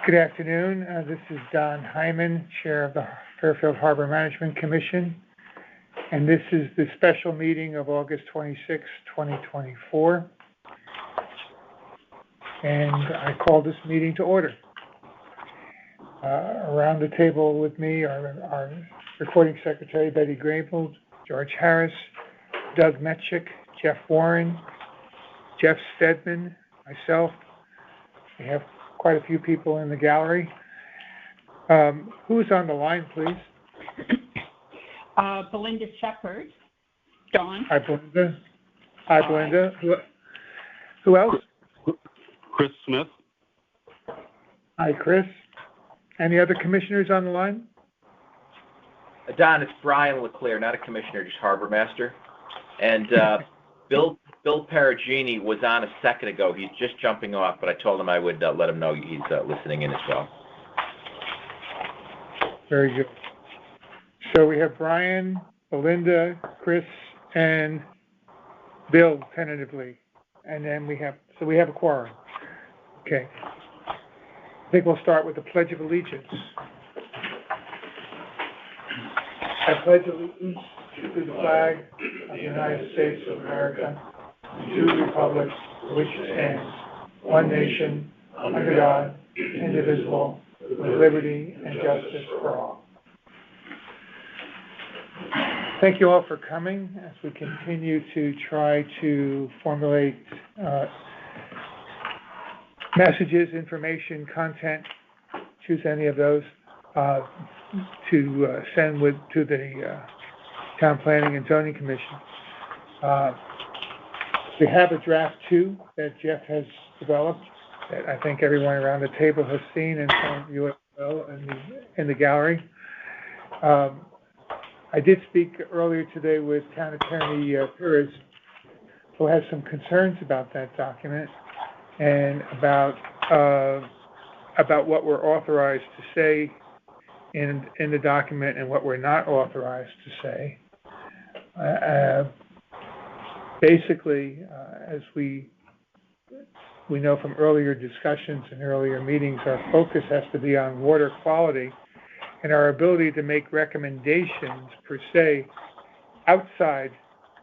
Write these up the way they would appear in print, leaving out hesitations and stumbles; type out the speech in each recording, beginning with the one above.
Good afternoon. This is Don Hyman, Chair of the Fairfield Harbor Management Commission, and this is the special meeting of August 26, 2024. And I call this meeting to order. Around the table with me are our recording secretary, Betty Grable, George Harris, Doug Metchik, Jeff Warren, Jeff Stedman, myself. We have quite a few people in the gallery. Who's on the line, please? Belinda Shepard. Dawn. Hi, Belinda. Hi, Belinda. Who else? Chris Smith. Hi, Chris. Any other commissioners on the line? Don, it's Brian Leclerc, not a commissioner, just harbor master. And Bill Perugini was on a second ago. He's just jumping off, but I told him I would let him know he's listening in as well. Very good. So we have Brian, Belinda, Chris, and Bill tentatively, and then we have a quorum. Okay. I think we'll start with the Pledge of Allegiance. I pledge allegiance to the flag of the United States of America, to the republic for which it stands, one nation, under God, indivisible, with liberty and justice for all. Thank you all for coming as we continue to try to formulate messages, information, content, choose any of those, to send to the Town Planning and Zoning Commission. We have a draft 2 that Jeff has developed that I think everyone around the table has seen, and some of you as well in the gallery. I did speak earlier today with Town Attorney Perez, who has some concerns about that document and about what we're authorized to say in the document and what we're not authorized to say. Basically, as we know from earlier discussions and earlier meetings, our focus has to be on water quality, and our ability to make recommendations per se outside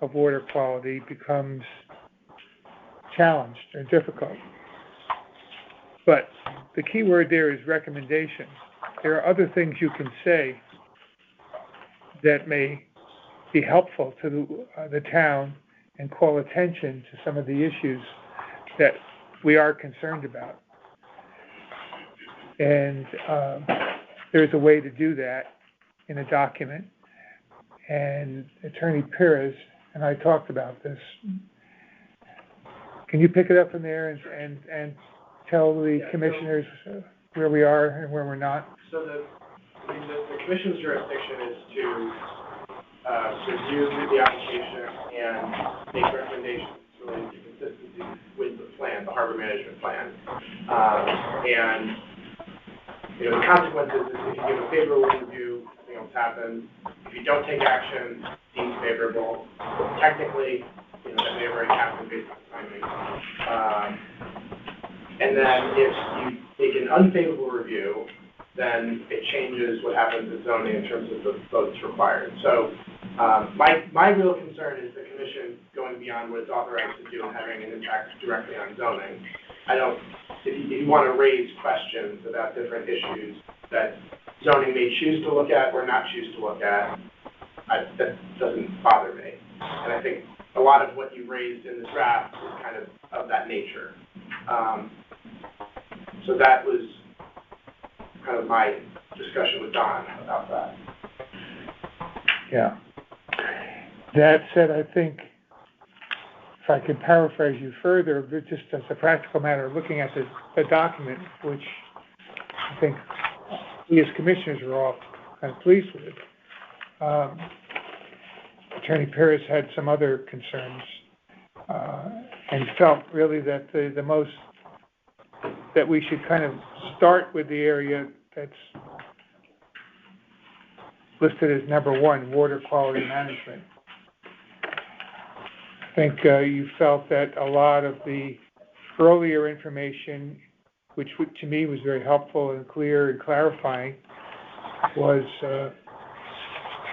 of water quality becomes challenged or difficult. But the key word there is recommendation. There are other things you can say that may be helpful to the town and call attention to some of the issues that we are concerned about. And there's a way to do that in a document. And Attorney Perez and I talked about this. Can you pick it up from there and tell the commissioners where we are and where we're not? So the commission's jurisdiction is to review the application and make recommendations related to consistency with the plan, the harbor management plan. And the consequences is if you give a favorable review, nothing else happens. If you don't take action, deemed favorable. Technically, that may have already happened based on timing. And then if you take an unfavorable review, then it changes what happens in zoning in terms of the votes required. So my real concern is the commission going beyond what it's authorized to do and having an impact directly on zoning. If you want to raise questions about different issues that zoning may choose to look at or not choose to look at, that doesn't bother me. And I think a lot of what you raised in the draft is kind of that nature. So that was kind of my discussion with Don about that. Yeah. That said, I think, if I could paraphrase you further, just as a practical matter, looking at the document, which I think we as commissioners are all kind of pleased with, Attorney Perez had some other concerns and felt really that the most that we should kind of start with the area that's listed as number 1, water quality management. I think you felt that a lot of the earlier information which to me was very helpful and clear and clarifying, was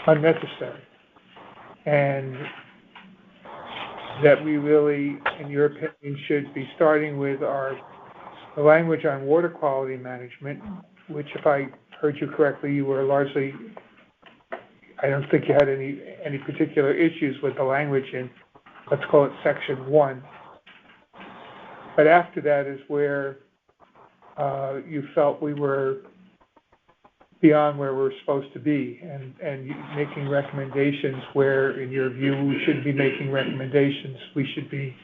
unnecessary. And that we really, in your opinion, should be starting with the language on water quality management, which, if I heard you correctly, you were largely, I don't think you had any particular issues with the language in, let's call it section 1. But after that is where you felt we were beyond where we're supposed to be, and making recommendations where, in your view, we shouldn't be making recommendations. We should be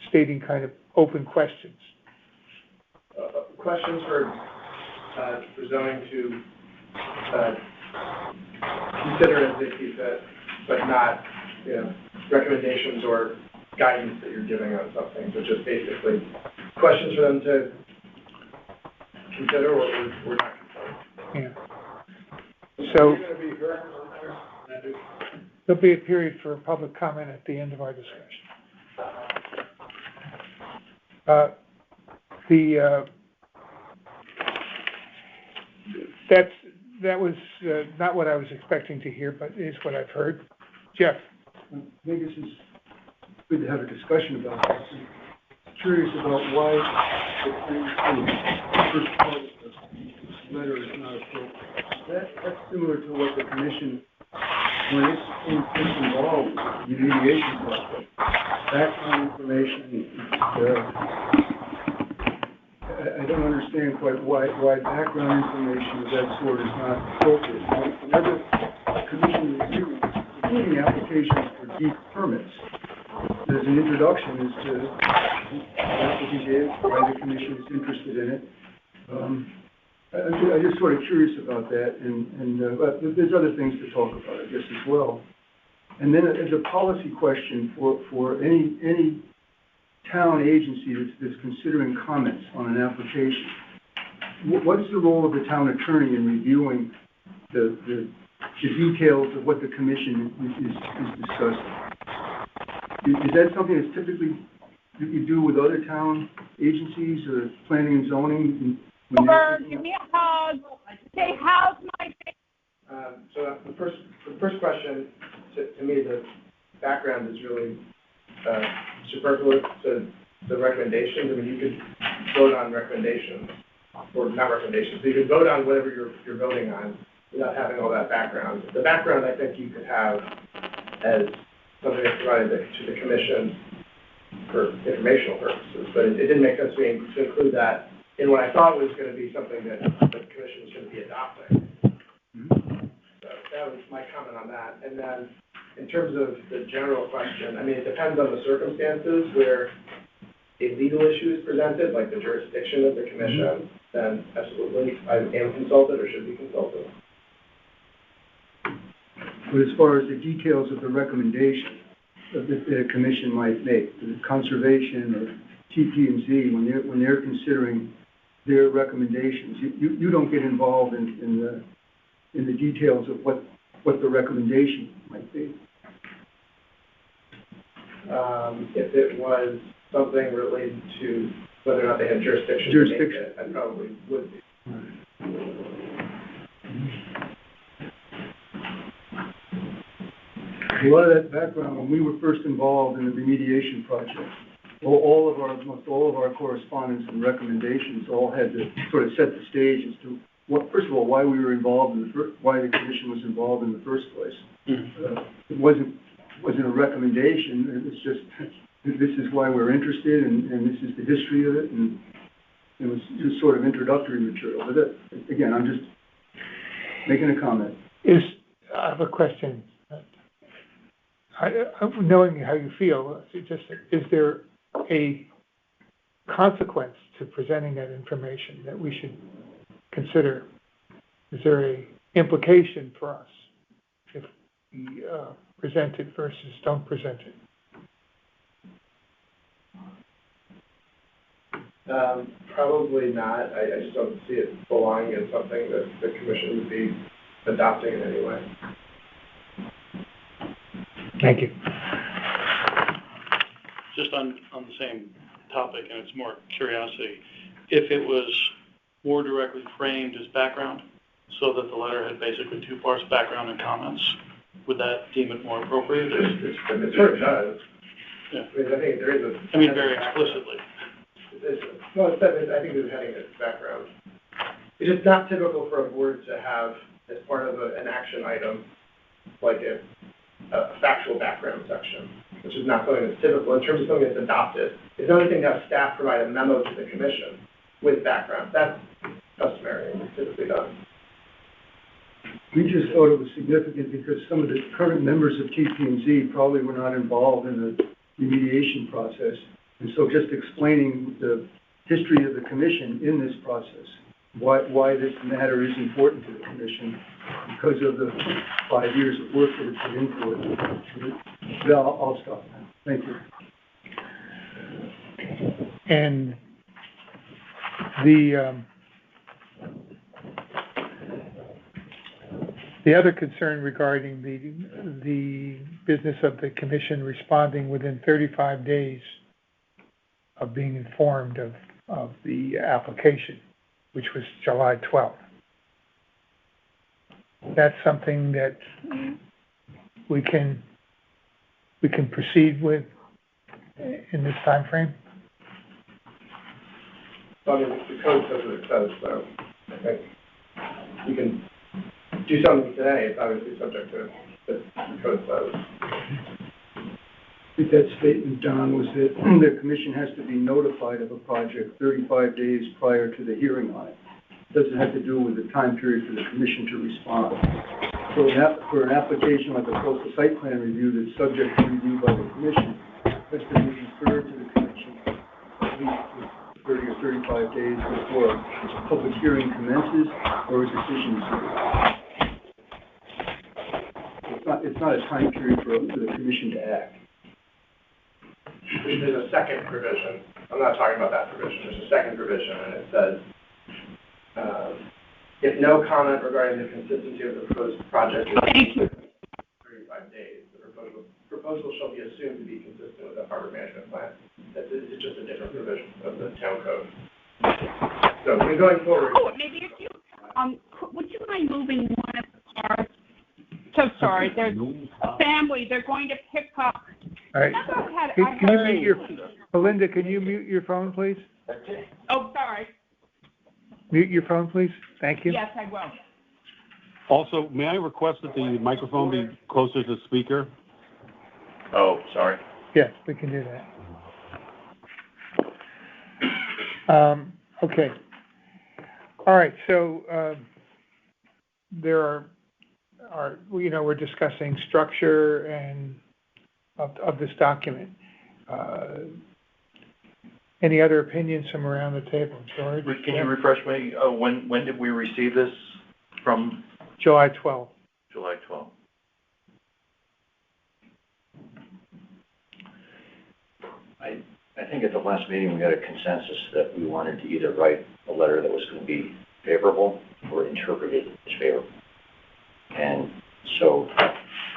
stating kind of open questions. Questions for zoning to consider as they see fit, but not, recommendations or guidance that you're giving on something. So just basically questions for them to consider or not consider. Yeah. So there'll be a period for public comment at the end of our discussion. That was not what I was expecting to hear, but is what I've heard. Jeff. I think this is good to have a discussion about this. I'm curious about why the first part of the letter is not appropriate. That's similar to what the commission, when it's involved in the mediation process. Background information, I don't understand quite why background information of that sort is not appropriate. Whenever a commission reviews, including applications for deep permits, there's an introduction as to what applicant is, why the commission is interested in it. I'm just sort of curious about that, and there's other things to talk about, I guess, as well. And then as a policy question for any town agency that's considering comments on an application, what is the role of the town attorney in reviewing the details of what the commission is discussing? Is that something that's typically you do with other town agencies or planning and zoning? Give me a hug. Say, how's my face? So the first question, to me, the background is really superfluous to the recommendations. I mean, you could vote on recommendations, or not recommendations, but you could vote on whatever you're voting on without having all that background. The background, I think, you could have as something that's provided to the commission for informational purposes, but it didn't make sense to me to include that in what I thought was going to be something that the commission was going to be adopting. So that was my comment on that. And then in terms of the general question, I mean, it depends on the circumstances where a legal issue is presented, like the jurisdiction of the commission, then absolutely I am consulted or should be consulted. But as far as the details of the recommendation that the commission might make, the conservation or TP&Z, when they're considering their recommendations, you don't get involved in the details of what the recommendation might be. If it was something related to whether or not they had jurisdiction to make it, I probably would be. A lot of that background, when we were first involved in the remediation project, almost all of our correspondence and recommendations all had to sort of set the stage as to first of all, why we were involved why the commission was involved in the first place. It wasn't a recommendation. It was just, this is why we're interested, and this is the history of it, and it was just sort of introductory material. But again, I'm just making a comment. I have a question. Knowing how you feel, is there a consequence to presenting that information that we should consider? Is there a implication for us if we present it versus don't present it? Probably not. I just don't see it belonging in something that the commission would be adopting in any way. Thank you. Just on the same topic, and it's more curiosity. if it was more directly framed as background, so that the letter had basically two parts, background and comments, would that deem it more appropriate? It sort of does. Yeah. I mean, I think there is a. I mean, very explicitly. Well, I think there's a heading that's background. It's just not typical for a board to have, as part of an action item, like a factual background section, which is not something that's typical in terms of something that's adopted. It's another thing to have staff provide a memo to the commission with background. That's customary and typically done. We just thought it was significant because some of the current members of TP&Z probably were not involved in the remediation process. And so just explaining the history of the commission in this process, why this matter is important to the commission because of the 5 years of work that has been into it. Yeah, I'll stop now. Thank you. And the other concern regarding the business of the commission responding within 35 days of being informed of the application, which was July 12th. That's something that we can proceed with in this time frame. So, I mean, the code says what it says, so I think you can do something today. It's obviously subject to the code says. I think that statement, Don, was that the commission has to be notified of a project 35 days prior to the hearing on it. It doesn't have to do with the time period for the commission to respond. So for an application like a coastal site plan review that's subject to review by the commission, it has to be referred to the commission at least 30 or 35 days before a public hearing commences or a decision is made. It's not a time period for the commission to act. There's a second provision. I'm not talking about that provision. There's a second provision, and it says, if no comment regarding the consistency of the proposed project is Thank you. 35 days, the proposal shall be assumed to be consistent with the harbor management plan. It's just a different provision of the town code. So going forward. Oh, maybe if you, would you mind moving one of the cars? So sorry, there's a family, they're going to pick up. All right. Can you mute your, Belinda, can you mute your phone, please? Oh, sorry. Mute your phone, please. Thank you. Yes, I will. Also, may I request that the microphone be closer to the speaker? Oh, sorry. Yes, we can do that. Okay. All right, so there are, we're discussing structure and of this document. Any other opinions from around the table? George? Can you refresh me? When did we receive this from? July 12th. July 12th. I think at the last meeting we had a consensus that we wanted to either write a letter that was going to be favorable or interpreted as favorable. And so,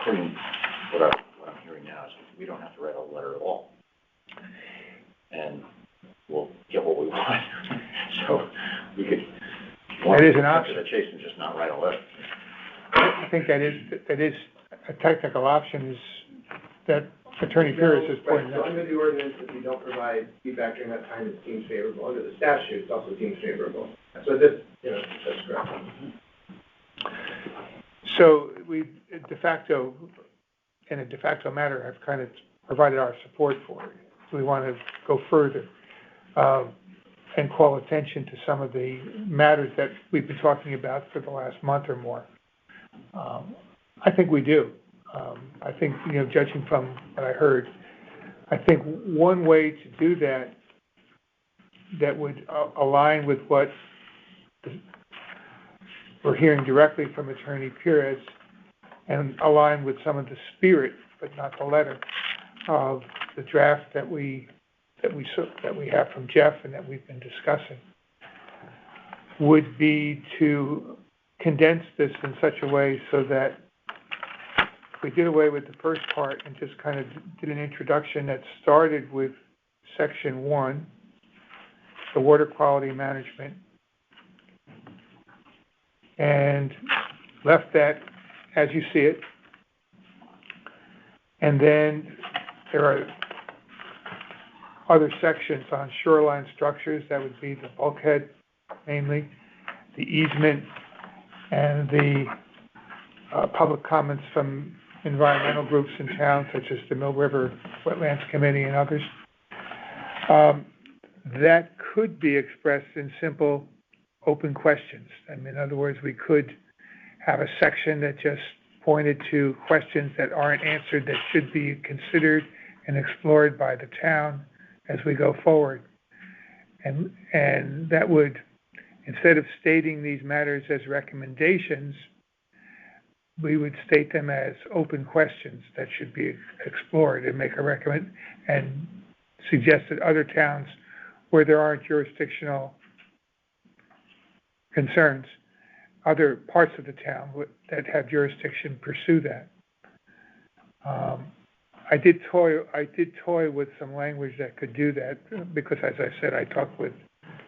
according to what I'm hearing now, is we don't have to write a letter at all. And we'll get what we want. So we could that is an option. To the chase and just not write a letter. I think that is a technical option is that Attorney Pierce has pointed out. So under the ordinance, if you don't provide feedback during that time, it's deemed favorable. Under the statute, it's also deemed favorable. So this, that's correct. So we de facto, in a de facto matter, have kind of provided our support for it. We want to go further and call attention to some of the matters that we've been talking about for the last month or more. I think we do. I think, judging from what I heard, I think one way to do that would align with what we're hearing directly from Attorney Perez and align with some of the spirit, but not the letter, of the draft that we have from Jeff and that we've been discussing, would be to condense this in such a way so that we did away with the first part and just kind of did an introduction that started with section 1 the water quality management, and left that as you see it. And then there are other sections on shoreline structures. That would be the bulkhead, mainly, the easement, and the public comments from environmental groups in town, such as the Mill River Wetlands Committee and others. That could be expressed in simple, open questions. I mean, in other words, we could have a section that just pointed to questions that aren't answered that should be considered and explored by the town as we go forward. And that would, instead of stating these matters as recommendations, we would state them as open questions that should be explored and make a recommend and suggest that other towns where there aren't jurisdictional concerns, other parts of the town that have jurisdiction pursue that. I did toy with some language that could do that because, as I said, I talked with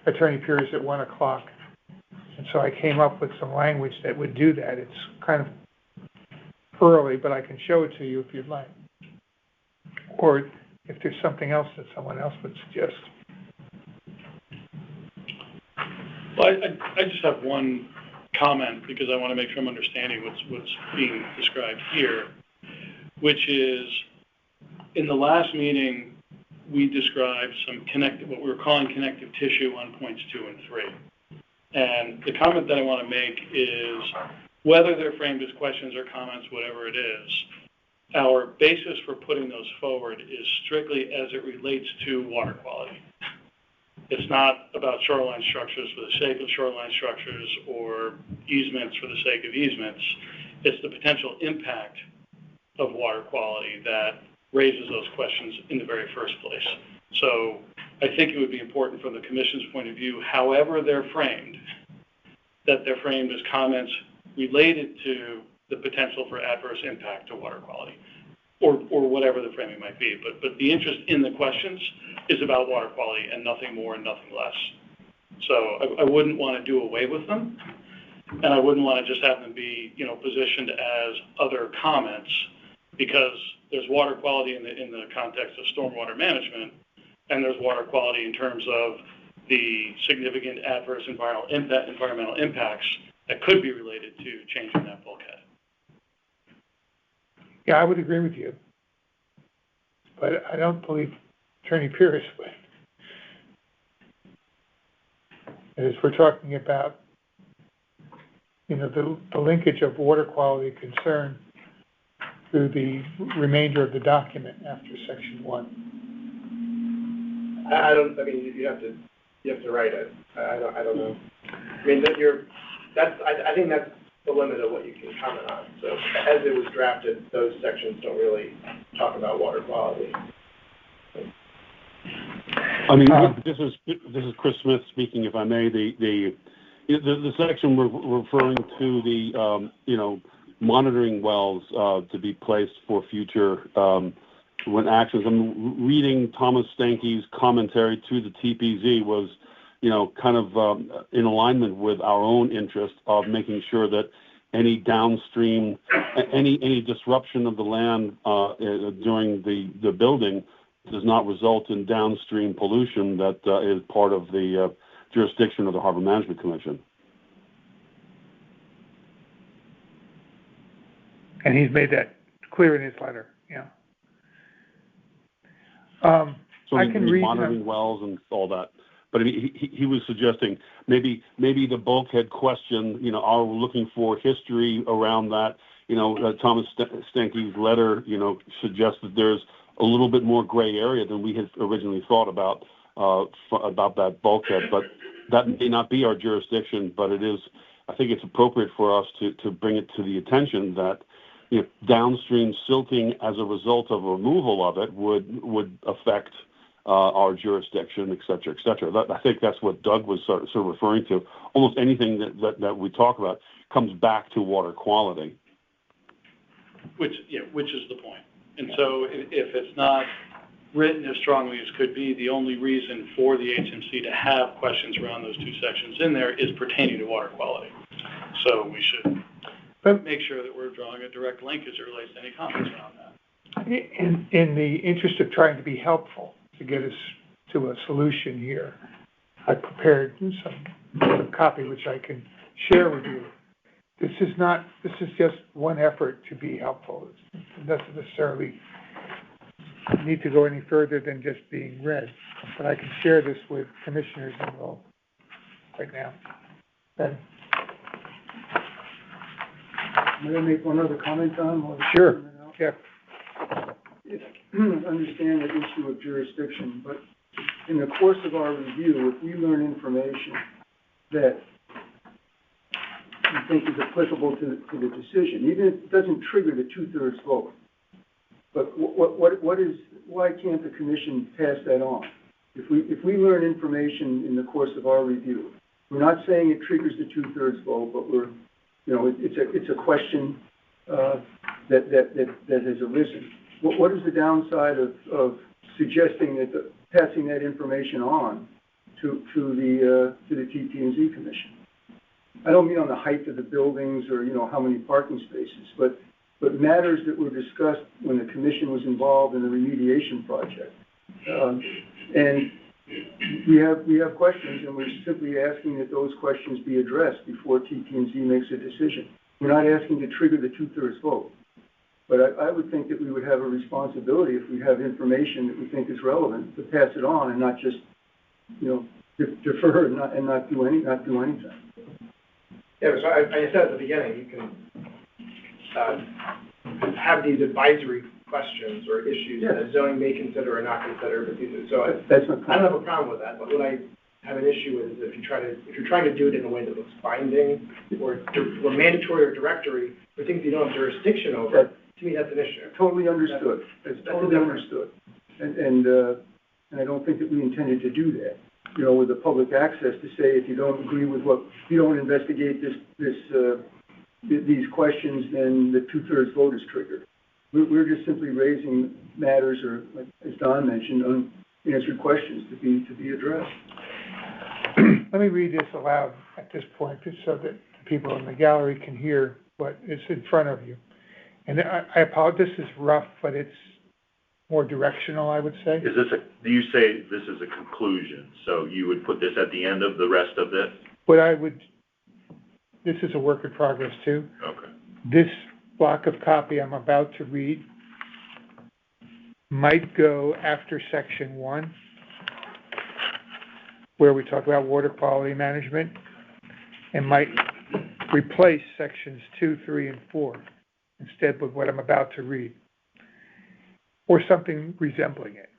Attorney Pierce at 1 o'clock, and so I came up with some language that would do that. It's kind of early, but I can show it to you if you'd like, or if there's something else that someone else would suggest. Well, I just have one comment because I want to make sure I'm understanding what's being described here, which is in the last meeting we described some what we were calling connective tissue on points 2 and 3. And the comment that I want to make is whether they're framed as questions or comments, whatever it is, our basis for putting those forward is strictly as it relates to water quality. It's not about shoreline structures for the sake of shoreline structures or easements for the sake of easements. It's the potential impact of water quality that raises those questions in the very first place. So I think it would be important from the Commission's point of view, however they're framed, that they're framed as comments related to the potential for adverse impact to water quality, or whatever the framing might be. But the interest in the questions is about water quality and nothing more and nothing less. So I wouldn't want to do away with them, and I wouldn't want to just have them be, positioned as other comments, because there's water quality in the context of stormwater management, and there's water quality in terms of the significant adverse environmental impacts that could be related to changing that bulkhead. Yeah, I would agree with you, but I don't believe Attorney Pierce would. As we're talking about, the linkage of water quality concern through the remainder of the document after section 1. You have to write it. I don't know. I mean, I think that's the limit of what you can comment on. So as it was drafted, those sections don't really talk about water quality. I mean, this is Chris Smith speaking, if I may. The section we're referring to the monitoring wells to be placed for future when actions. I'm reading Thomas Stanke's commentary to the TPZ was, kind of in alignment with our own interest of making sure that any downstream, any disruption of the land during the building does not result in downstream pollution that is part of the jurisdiction of the Harbor Management Commission. And he's made that clear in his letter, yeah. So I can read monitoring wells and all that. But he was suggesting maybe the bulkhead question, are we looking for history around that? Thomas Stanke's letter, suggests that there's a little bit more gray area than we had originally thought about that bulkhead. But that may not be our jurisdiction, but it is. I think it's appropriate for us to bring it to the attention that downstream silting as a result of removal of it would affect our jurisdiction, et cetera, et cetera. I think that's what Doug was sort of referring to. Almost anything that we talk about comes back to water quality. Which is the point. And so if it's not written as strongly as could be, the only reason for the HMC to have questions around those two sections in there is pertaining to water quality. So we should make sure that we're drawing a direct link as it relates to any comments around that. In the interest of trying to be helpful to get us to a solution here, I prepared some copy which I can share with you. This is just one effort to be helpful. It doesn't necessarily need to go any further than just being read. But I can share this with commissioners and we'll right now. Ben? May I make one other comment, Don? Sure. Yeah. I understand the issue of jurisdiction, but in the course of our review, if we learn information that we think is applicable to the decision, even if it doesn't trigger the 2/3 vote, but why can't the commission pass that on? If we learn information in the course of our review, we're not saying it triggers the 2/3 vote, but it's a question that has arisen. What is the downside of suggesting that passing that information on to the TP&Z Commission? I don't mean on the height of the buildings or how many parking spaces, but matters that were discussed when the commission was involved in the remediation project. And we have questions, and we're simply asking that those questions be addressed before TP&Z makes a decision. We're not asking to trigger the 2/3 vote. But I would think that we would have a responsibility if we have information that we think is relevant to pass it on and not just, defer and not do anything. Yeah, so I said at the beginning, you can have these advisory questions or issues that zoning may consider or not consider. But so that's my point. I don't have a problem with that. But what I have an issue with is if you're trying to do it in a way that looks binding or mandatory or directory for things you don't have jurisdiction over. To me, that's an issue. Totally understood. That's totally understood. And I don't think that we intended to do that. With the public access to say if you don't agree with if you don't investigate these questions, then the 2/3 vote is triggered. We're just simply raising matters, or like, as Don mentioned, unanswered questions to be addressed. Let me read this aloud at this point, just so that the people in the gallery can hear what is in front of you. And I apologize, this is rough, but it's more directional, I would say. Do you say this is a conclusion? So you would put this at the end of the rest of this? This is a work in progress too. Okay. This block of copy I'm about to read might go after section 1, where we talk about water quality management, and might replace sections 2, 3, and 4. Instead of what I'm about to read, or something resembling it.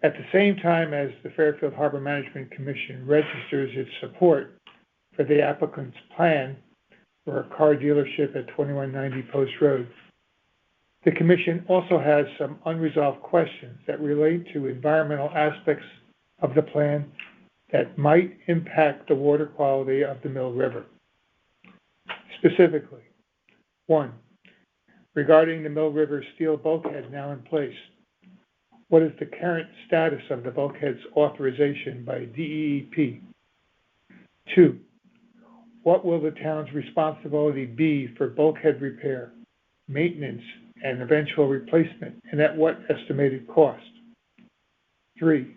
At the same time as the Fairfield Harbor Management Commission registers its support for the applicant's plan for a car dealership at 2190 Post Road, the Commission also has some unresolved questions that relate to environmental aspects of the plan that might impact the water quality of the Mill River. Specifically, 1, regarding the Mill River steel bulkhead now in place, what is the current status of the bulkhead's authorization by DEEP? 2, what will the town's responsibility be for bulkhead repair, maintenance, and eventual replacement, and at what estimated cost? 3,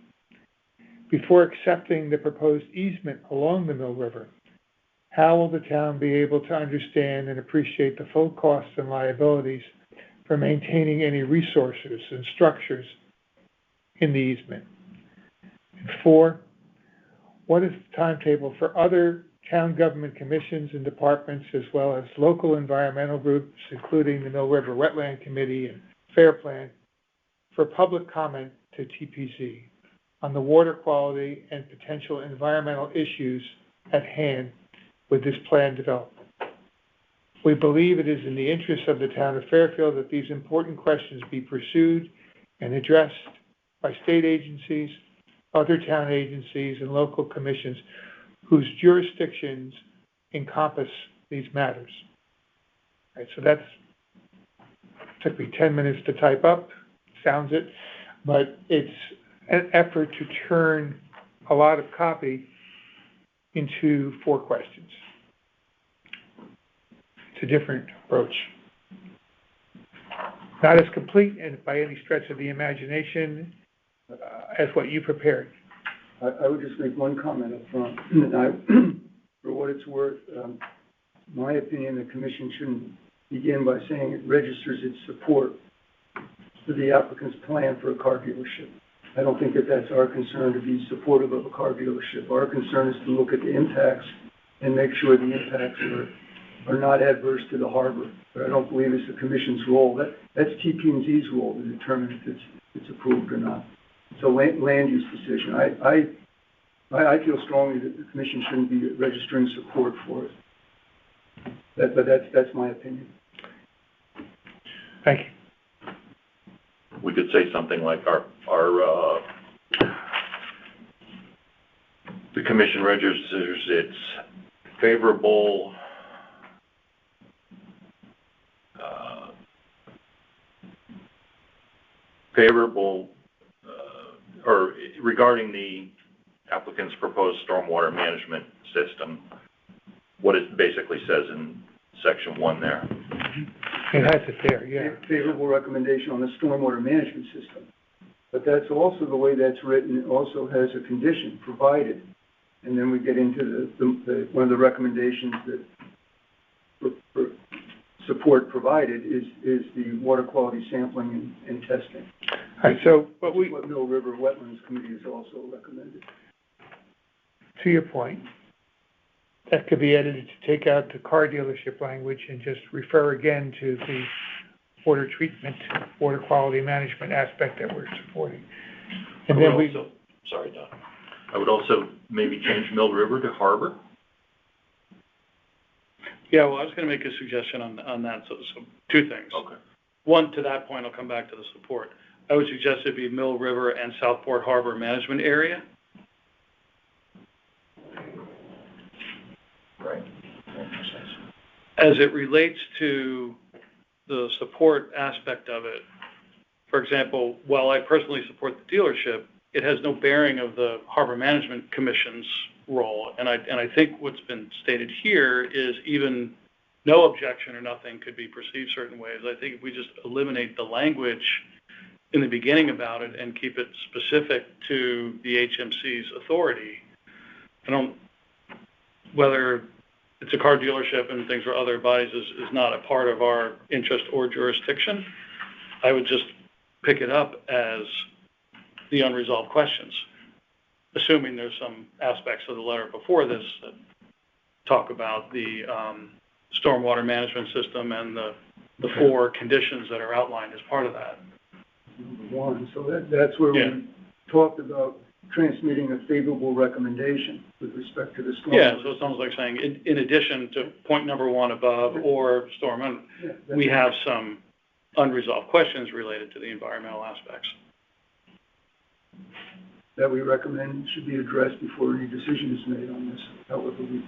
before accepting the proposed easement along the Mill River, how will the town be able to understand and appreciate the full costs and liabilities for maintaining any resources and structures in the easement? And 4, what is the timetable for other town government commissions and departments, as well as local environmental groups, including the Mill River Wetland Committee and Fair Plan, for public comment to TPZ on the water quality and potential environmental issues at hand with this plan development? We believe it is in the interest of the town of Fairfield that these important questions be pursued and addressed by state agencies, other town agencies, and local commissions whose jurisdictions encompass these matters. All right, so took me 10 minutes to type up, sounds it. but it's an effort to turn a lot of copy into 4 questions. It's a different approach. Not as complete and by any stretch of the imagination as what you prepared. I would just make one comment up front. For what it's worth, my opinion, the commission shouldn't begin by saying it registers its support for the applicant's plan for a car dealership. I don't think that that's our concern, to be supportive of a car dealership. Our concern is to look at the impacts and make sure the impacts are not adverse to the harbor. But I don't believe it's the commission's role. That's TP&Z's role to determine if it's approved or not. It's a land use decision. I feel strongly that the commission shouldn't be registering support for it. But that's my opinion. Thank you. We could say something like the commission registers its favorable or regarding the applicant's proposed stormwater management system, what it basically says in section 1 there. It has it there, yeah. Favorable recommendation on the stormwater management system. But that's also the way that's written. It also has a condition provided. And then we get into one of the recommendations that for support provided is the water quality sampling and testing. All right, so what Mill River Wetlands Committee has also recommended. To your point, that could be edited to take out the car dealership language and just refer again to the water treatment, water quality management aspect that we're supporting. And then Sorry, Don. I would also maybe change Mill River to Harbor. Yeah, well, I was going to make a suggestion on that. So 2 things. Okay. One, to that point, I'll come back to the support. I would suggest it be Mill River and Southport Harbor Management Area. Right. As it relates to the support aspect of it, for example, while I personally support the dealership, it has no bearing of the Harbor Management Commission's role. And I think what's been stated here is even no objection or nothing could be perceived certain ways. I think if we just eliminate the language in the beginning about it and keep it specific to the HMC's authority, whether it's a car dealership and things for other bodies is not a part of our interest or jurisdiction, I would just pick it up as the unresolved questions, assuming there's some aspects of the letter before this that talk about the stormwater management system and the 4 conditions that are outlined as part of that. Number 1, so that's where we talked about transmitting a favorable recommendation with respect to the storm. Yeah, so it's almost like saying, in addition to point number 1 above or storm, we have some unresolved questions related to the environmental aspects. That we recommend should be addressed before any decision is made on this, however we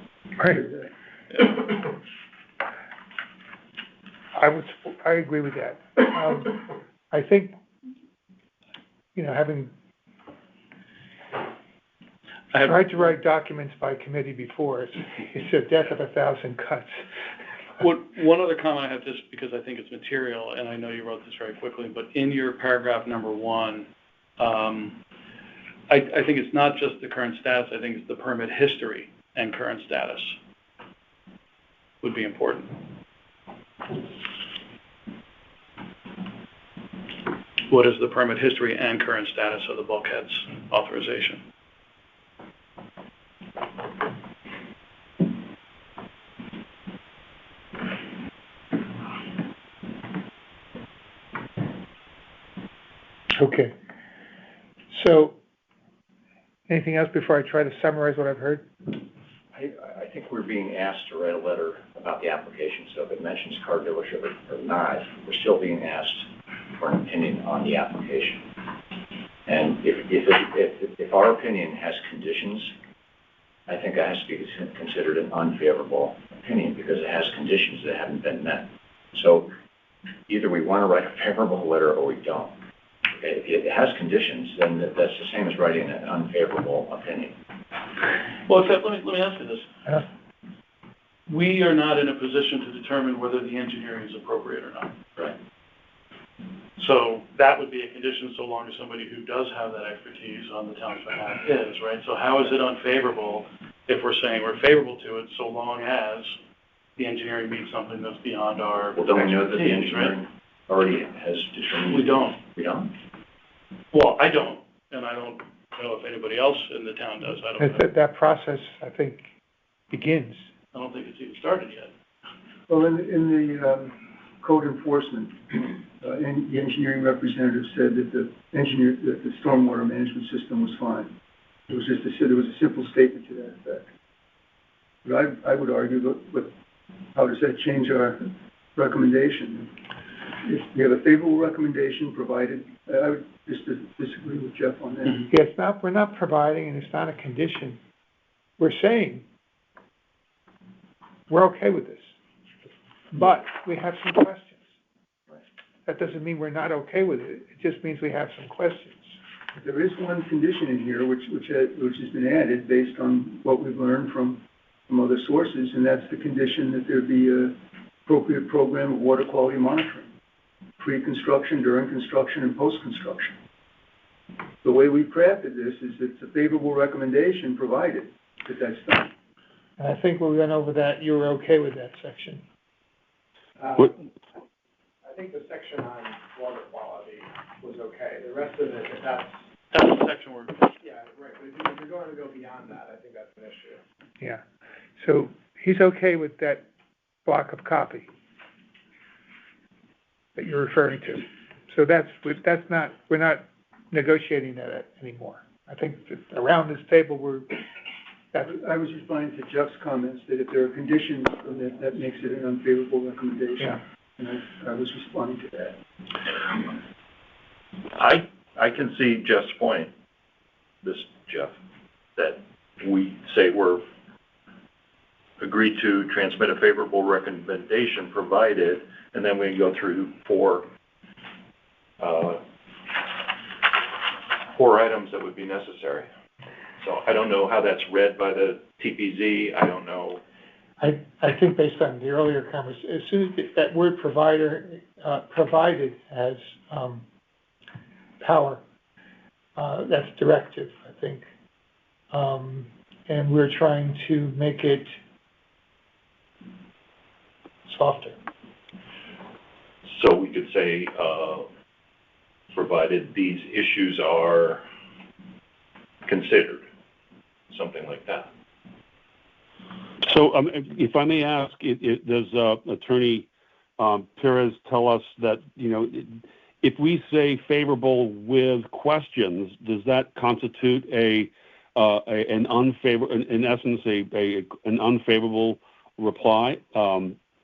do that. I agree with that. I think, having tried to write documents by committee before, it's a death of 1,000 cuts. One other comment I have, just because I think it's material, and I know you wrote this very quickly, but in your paragraph number 1, I think it's not just the current status, I think it's the permit history and current status would be important. What is the permit history and current status of the bulkheads authorization? Okay. So, anything else before I try to summarize what I've heard? I think we're being asked to write a letter about the application, so if it mentions car dealership or not, we're still being asked for an opinion on the application. And if our opinion has conditions, I think it has to be considered an unfavorable opinion because it has conditions that haven't been met. So either we want to write a favorable letter or we don't. if it has conditions, then that's the same as writing an unfavorable opinion. Well, except, let me ask you this. Yeah. We are not in a position to determine whether the engineering is appropriate or not. Right. So that would be a condition so long as somebody who does have that expertise on the town's behalf is, right? So how is it unfavorable if we're saying we're favorable to it so long as the engineering meets something that's beyond our Well, don't we know that the expertise, right? engineering already has determined? We don't. We don't? Well, I don't, and I don't know if anybody else in the town does. I don't know. That process, I think, begins. I don't think it's even started yet. Well, in the code enforcement, and the engineering representative said that that the stormwater management system was fine. It was just there was a simple statement to that effect. But I would argue that, how does that change our recommendation? If we have a favorable recommendation provided, I would just disagree with Jeff on that. Yeah, we're not providing, and it's not a condition. We're saying, we're okay with this, but we have some questions. That doesn't mean we're not okay with it. It just means we have some questions. There is one condition in here which has been added based on what we've learned from other sources, and that's the condition that there be an appropriate program of water quality monitoring, pre-construction, during construction, and post-construction. The way we've crafted this is it's a favorable recommendation provided that that's done. And I think when we went over that, you were okay with that section. I think the section on water quality was okay. The rest of it, if that's... That's the section we're... Yeah, right, but if you're going to go beyond that, I think that's an issue. Yeah. So he's okay with that block of copy that you're referring to. So we're not negotiating that anymore. I think that around this table, I was responding to Jeff's comments that if there are conditions, that makes it an unfavorable recommendation. Yeah. And I was responding to that. I can see Jeff's point, Jeff, that we say we're agreed to transmit a favorable recommendation provided, and then we can go through four items that would be necessary. So I don't know how that's read by the TPZ. I don't know. I think based on the earlier conversation, as soon as that word provided has power, that's directive, I think. And we're trying to make it softer. So we could say, provided these issues are considered, something like that. So, if I may ask, does Attorney Perez tell us that, if we say favorable with questions, does that constitute an unfavorable reply?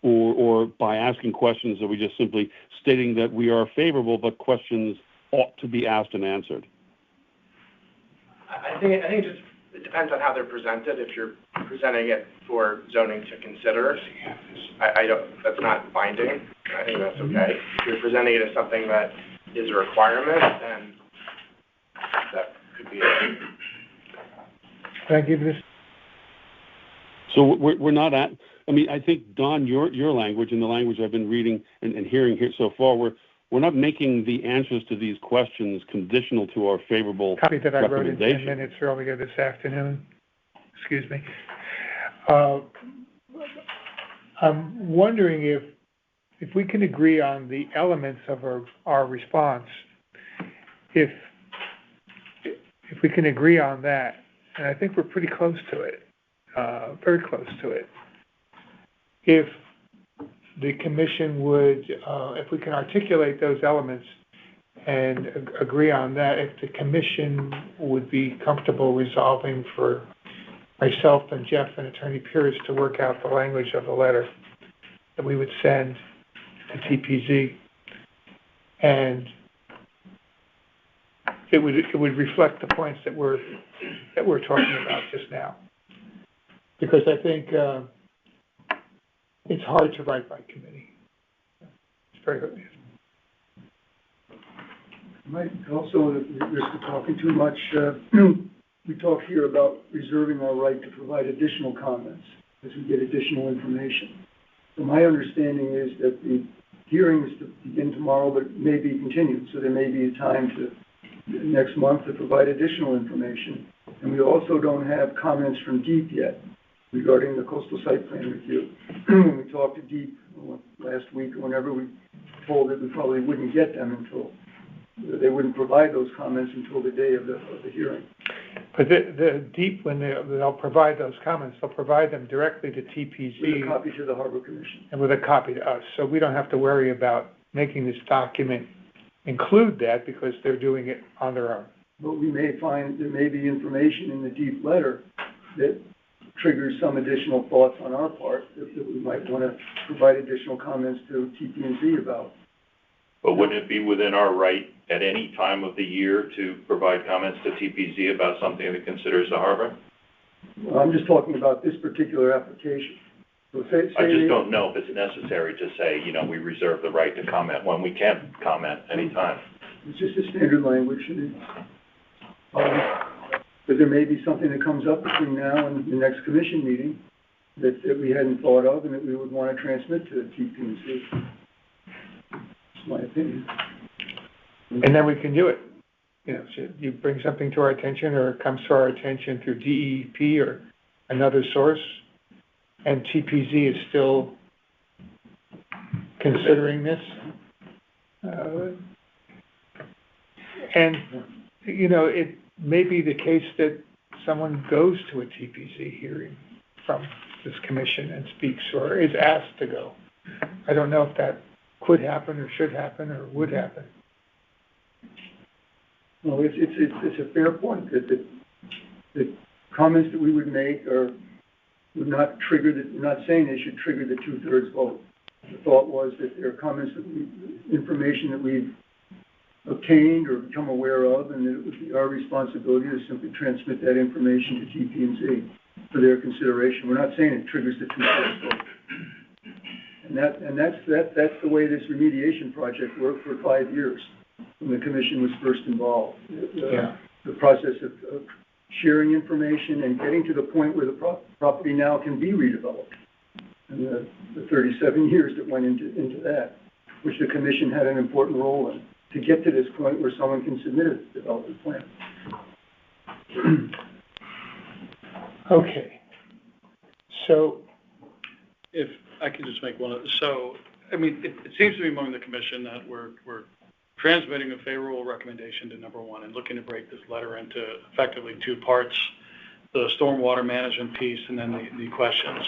Or by asking questions, are we just simply stating that we are favorable, but questions ought to be asked and answered? I think it depends on how they're presented. If you're presenting it for zoning to consider, that's not binding. I think that's okay. If you're presenting it as something that is a requirement, then that could be it. Can I give this? So we're not at, I think, Don, your language and the language I've been reading and hearing here so far, we're not making the answers to these questions conditional to our favorable copy that I wrote in 10 minutes earlier this afternoon. Excuse me. I'm wondering if we can agree on the elements of our response. If we can agree on that, and I think we're pretty close to it, very close to it. If the commission would, if we can articulate those elements and agree on that, if the commission would be comfortable resolving for myself and Jeff and Attorney Pierce to work out the language of the letter that we would send to TPZ, and it would reflect the points that we're talking about just now, because I think it's hard to write by committee. It's very hard. Might also, at the risk of talking too much, we talk here about reserving our right to provide additional comments as we get additional information. So my understanding is that the hearing is to begin tomorrow, but it may be continued. So there may be a time next month to provide additional information. And we also don't have comments from DEEP yet regarding the coastal site plan review. When we talked to DEEP last week, or whenever, we told that we probably wouldn't get them until, they wouldn't provide those comments until the day of the hearing. But the DEEP, when they'll provide those comments, they'll provide them directly to TPZ. With a copy to the Harbor Commission. And with a copy to us. So we don't have to worry about making this document include that because they're doing it on their own. But we may find there may be information in the DEEP letter that triggers some additional thoughts on our part that we might want to provide additional comments to TPZ about. But wouldn't it be within our right at any time of the year to provide comments to TPZ about something that considers the harbor? Well, I'm just talking about this particular application. So I just don't know if it's necessary to say, we reserve the right to comment when we can comment anytime. It's just a standard language. But there may be something that comes up between now and the next commission meeting that we hadn't thought of and that we would want to transmit to the TPZ. That's my opinion. And then we can do it. So you bring something to our attention or it comes to our attention through DEP or another source, and TPZ is still considering this. It may be the case that someone goes to a TPZ hearing from this commission and speaks or is asked to go. I don't know if that could happen or should happen or would happen. Well, it's a fair point that the comments that we would make would not trigger we're not saying they should trigger the 2/3 vote. The thought was that there are comments information that we've obtained or become aware of, and that it would be our responsibility to simply transmit that information to TPZ for their consideration. We're not saying it triggers the 2/3 vote. And that's the way this remediation project worked for 5 years when the commission was first involved. The process of sharing information and getting to the point where the property now can be redeveloped. And the 37 years that went into that, which the commission had an important role in, to get to this point where someone can submit a development plan. Okay. So, if I can just make one. It seems to be among the commission that we're transmitting a favorable recommendation to number one and looking to break this letter into effectively two parts, the stormwater management piece and then the questions.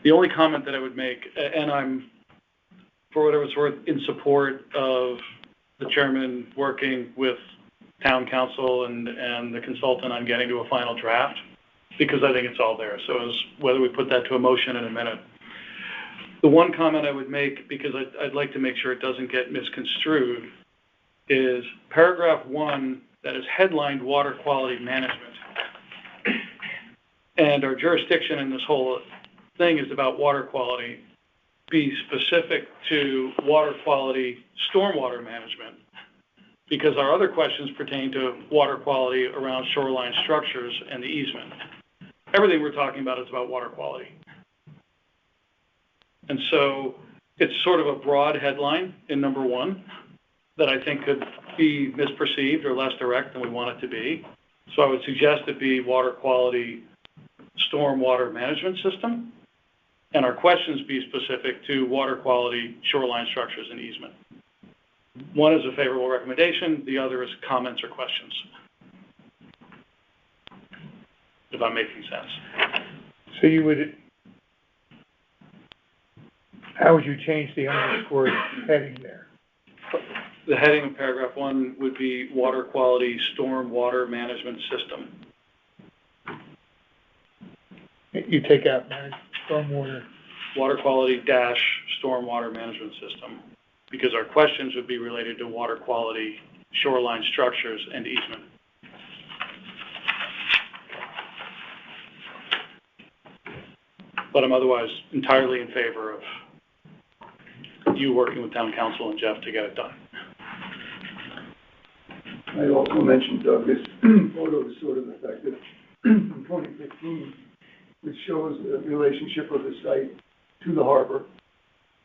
The only comment that I would make, and I'm, for whatever it's worth, in support of the chairman working with town council and the consultant on getting to a final draft, because I think it's all there. So as whether we put that to a motion in a minute. The one comment I would make, because I'd like to make sure it doesn't get misconstrued, is paragraph 1 that is headlined water quality management. And our jurisdiction in this whole thing is about water quality. Be specific to water quality, stormwater management, because our other questions pertain to water quality around shoreline structures and the easement. Everything we're talking about is about water quality. And so it's sort of a broad headline in number 1 that I think could be misperceived or less direct than we want it to be. So I would suggest it be water quality, stormwater management system, and our questions be specific to water quality, shoreline structures, and easement. One is a favorable recommendation, the other is comments or questions. If I'm making sense. So how would you change the underscored heading there? The heading of paragraph 1 would be water quality, stormwater management system. You take out stormwater. Water quality - stormwater management system, because our questions would be related to water quality, shoreline structures, and easement. But I'm otherwise entirely in favor of you working with town council and Jeff to get it done. I also mentioned, Doug, this photo is sort of effective from 2015, which shows the relationship of the site to the harbor.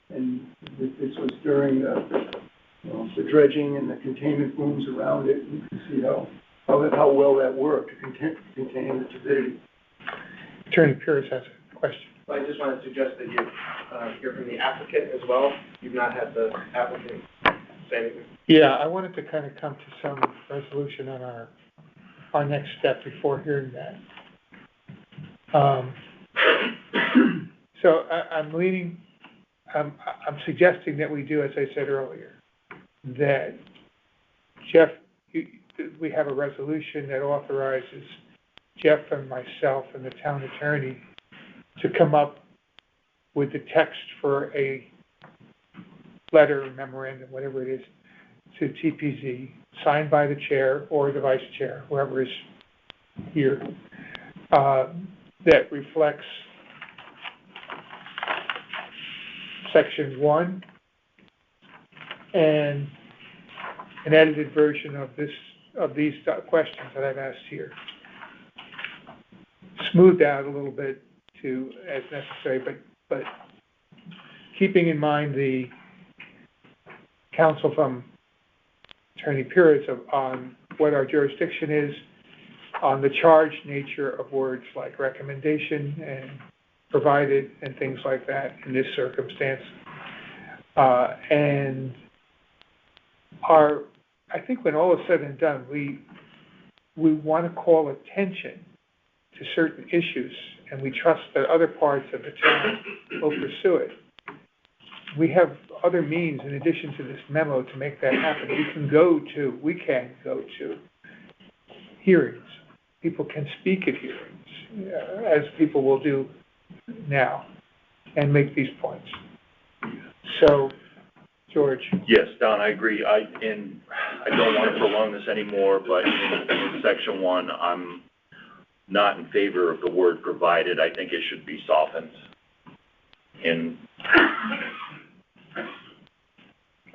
And this was during the dredging and the containment booms around it. You can see how well that worked to contain the turbidity. Attorney Pierce has a question. I just want to suggest that you hear from the applicant as well. You've not had the applicant say anything. Yeah, I wanted to kind of come to some resolution on our next step before hearing that. So I'm suggesting that we do, as I said earlier, that Jeff, we have a resolution that authorizes Jeff and myself and the town attorney to come up with the text for a letter, memorandum, whatever it is, to TPZ, signed by the chair or the vice chair, whoever is here, that reflects section 1 and an edited version of these questions that I've asked here, smoothed out a little bit as necessary, but keeping in mind the counsel from Attorney Pierce on what our jurisdiction is, on the charged nature of words like recommendation and provided and things like that in this circumstance. And I think when all is said and done, we want to call attention to certain issues, and we trust that other parts of the town will pursue it. We have other means in addition to this memo to make that happen. We can go to hearings. People can speak at hearings, as people will do now, and make these points. So, George. Yes, Don, I agree. I don't want to prolong this anymore, but in section 1, I'm not in favor of the word provided. I think it should be softened.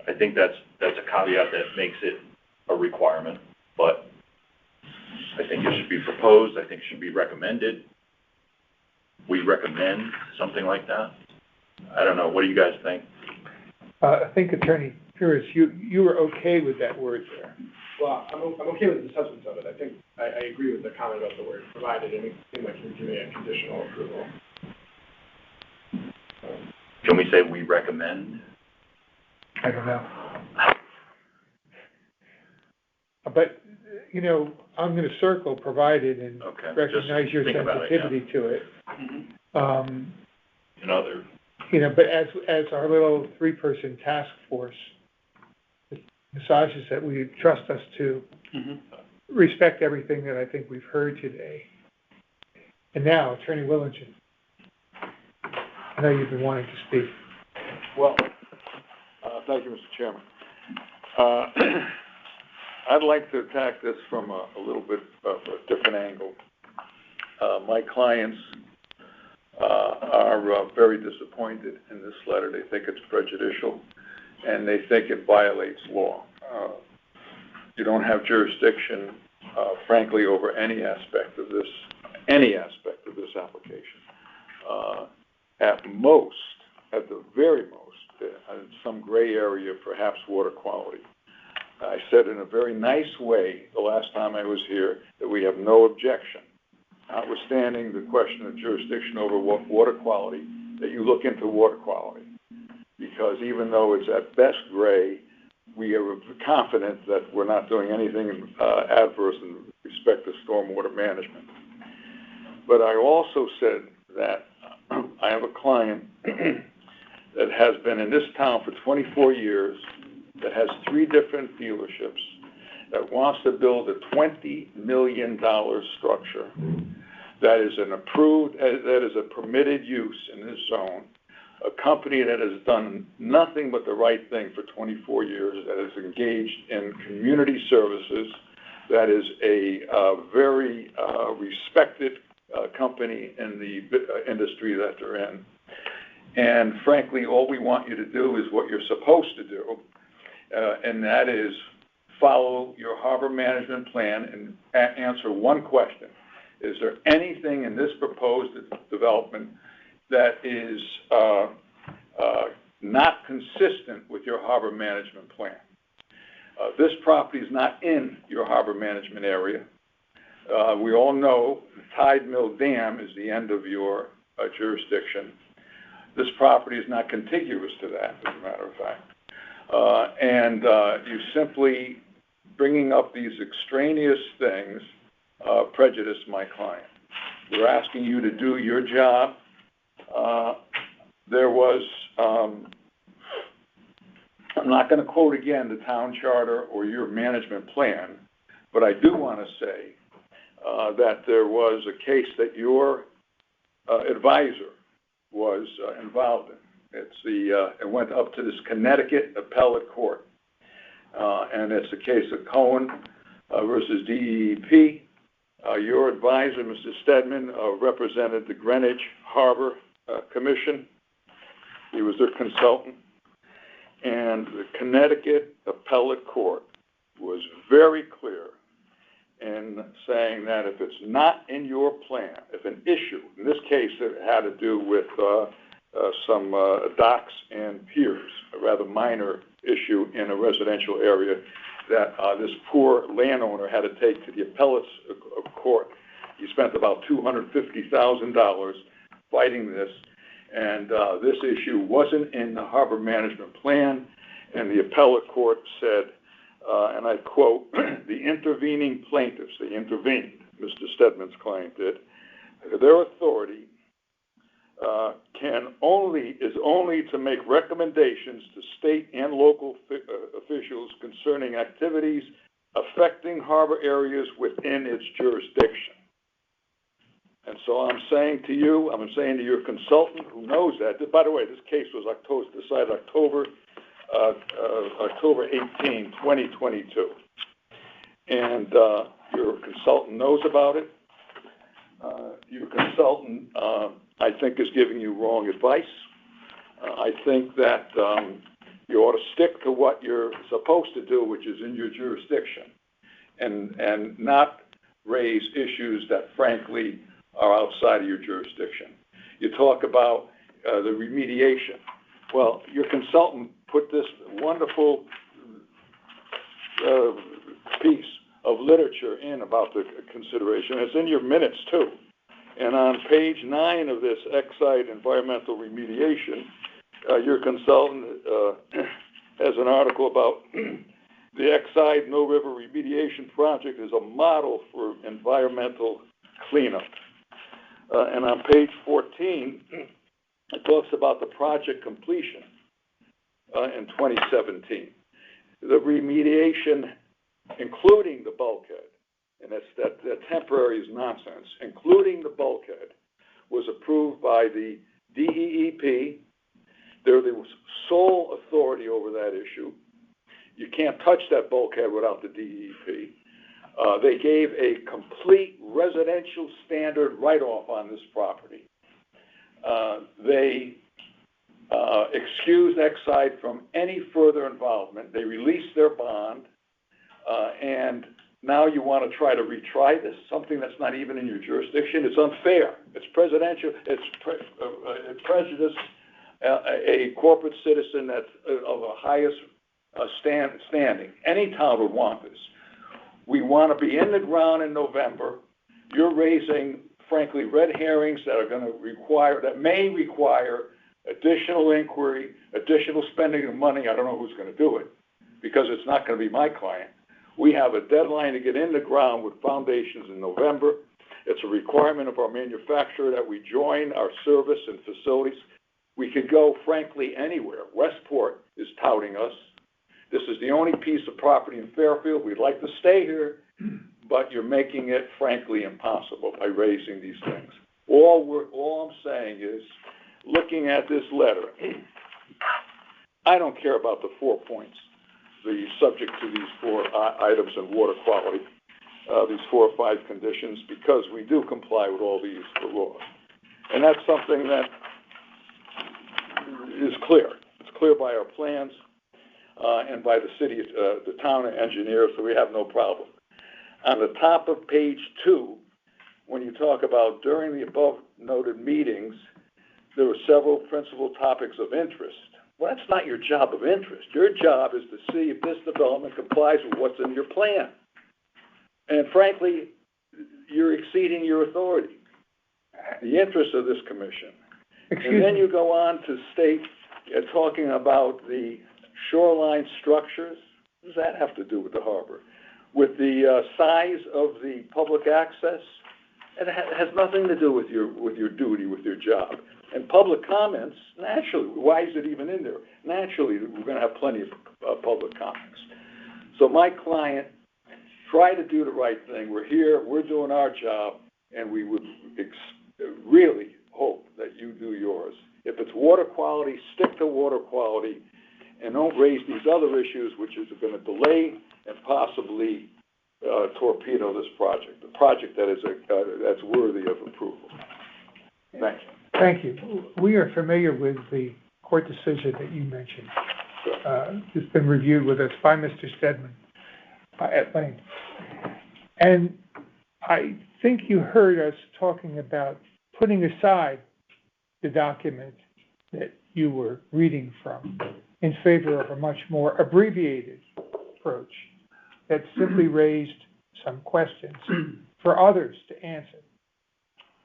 I think that's a caveat that makes it a requirement, but I think it should be proposed. I think it should be recommended. We recommend something like that. I don't know. What do you guys think? I think Attorney Pierce, you were okay with that word there. Well, I'm okay with the substance of it. I think I agree with the comment about the word provided, and it seemed like you're giving a conditional approval. Can we say we recommend? I don't know. But, I'm going to circle provided and recognize your sensitivity to it. But as our little 3-person task force massages that we trust us to respect everything that I think we've heard today. And now, Attorney Willingen, I know you've been wanting to speak. Well, thank you, Mr. Chairman. I'd like to attack this from a little bit of a different angle. My clients are very disappointed in this letter. They think it's prejudicial, and they think it violates law. You don't have jurisdiction, frankly, over any aspect of this application. At the very most, some gray area, perhaps water quality. I said in a very nice way the last time I was here that we have no objection, notwithstanding the question of jurisdiction over water quality, that you look into water quality. Because even though it's at best gray, we are confident that we're not doing anything adverse in respect to stormwater management. But I also said that I have a client that has been in this town for 24 years, that has 3 different dealerships, that wants to build a $20 million structure that is that is a permitted use in this zone, a company that has done nothing but the right thing for 24 years, that is engaged in community services, that is a very respected company in the industry that they're in. And frankly, all we want you to do is what you're supposed to do, and that is follow your harbor management plan and answer one question. Is there anything in this proposed development that is not consistent with your harbor management plan? This property is not in your harbor management area. We all know the Tide Mill Dam is the end of your jurisdiction. This property is not contiguous to that, as a matter of fact. And you simply bringing up these extraneous things prejudice my client. We're asking you to do your job. There was, I'm not going to quote again the town charter or your management plan, but I do want to say that there was a case that your advisor was involved in. It went up to this Connecticut appellate court, and it's a case of Cohen versus DEP. Your advisor, Mr. Stedman, represented the Greenwich Harbor Commission. He was their consultant, and the Connecticut appellate court was very clear in saying that if it's not in your plan, if an issue, in this case it had to do with some docks and piers, a rather minor issue in a residential area that this poor landowner had to take to the appellate's court. He spent about $250,000 fighting this, and this issue wasn't in the harbor management plan, and the appellate court said, and I quote, the intervening plaintiffs, they intervened, Mr. Stedman's client did, their authority is only to make recommendations to state and local officials concerning activities affecting harbor areas within its jurisdiction. And so I'm saying to you, I'm saying to your consultant who knows that, by the way, this case was decided October 18, 2022. And your consultant knows about it. Your consultant, I think, is giving you wrong advice. I think that you ought to stick to what you're supposed to do, which is in your jurisdiction, and not raise issues that, frankly, are outside of your jurisdiction. You talk about the remediation. Well, your consultant put this wonderful piece of literature in about the consideration. It's in your minutes, too. And on page 9 of this Exide environmental remediation, your consultant has an article about the Exide No River Remediation Project is a model for environmental cleanup. And on page 14, it talks about the project completion in 2017. The remediation, including the bulkhead, and that temporary is nonsense, including the bulkhead, was approved by the DEEP. They're the sole authority over that issue. You can't touch that bulkhead without the DEP. They gave a complete residential standard write-off on this property. They excused Exide from any further involvement. They released their bond, and now you want to try to retry this, something that's not even in your jurisdiction. It's unfair. It's presidential. It's prejudice a corporate citizen that's of the highest standing. Any town would want this. We want to be in the ground in November. You're raising, frankly, red herrings that may require additional inquiry, additional spending of money. I don't know who's going to do it, because it's not going to be my client. We have a deadline to get in the ground with foundations in November. It's a requirement of our manufacturer that we join our service and facilities. We could go, frankly, anywhere. Westport is touting us. This is the only piece of property in Fairfield. We'd like to stay here, but you're making it, frankly, impossible by raising these things. All I'm saying is, looking at this letter, I don't care about the 4 points, the subject to these 4 items in water quality, these 4 or 5 conditions, because we do comply with all these laws. And that's something that is clear. It's clear by our plans. and by the city, the town engineer, so we have no problem. On the top of page 2, when you talk about during the above noted meetings, there were several principal topics of interest. Well, that's not your job of interest. Your job is to see if this development complies with what's in your plan. And frankly, you're exceeding your authority, the interest of this commission. And then you go on to state, talking about the shoreline structures. What does that have to do with the harbor? With the size of the public access? It has nothing to do with your duty, with your job. And public comments, naturally, why is it even in there? Naturally, we're going to have plenty of public comments. So my client, try to do the right thing. We're here, we're doing our job, and we would really hope that you do yours. If it's water quality, stick to water quality, and don't raise these other issues, which is going to delay and possibly torpedo this project, the project that is that's worthy of approval. Thank you. Thank you. We are familiar with the court decision that you mentioned. It's been reviewed with us by Mr. Stedman at length. And I think you heard us talking about putting aside the document that you were reading from in favor of a much more abbreviated approach that simply raised some questions for others to answer.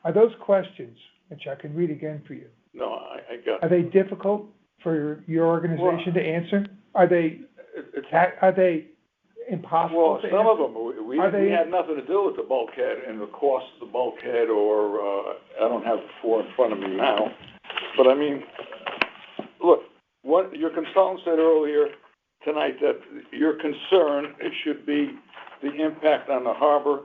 Are those questions, which I can read again for you? No, I got it. Are they difficult for your organization to answer? Are they impossible to answer? Some of them, we had nothing to do with the bulkhead and the cost of the bulkhead, or I don't have the 4 in front of me now. But I mean, look, what your consultant said earlier tonight, that your concern, it should be the impact on the harbor.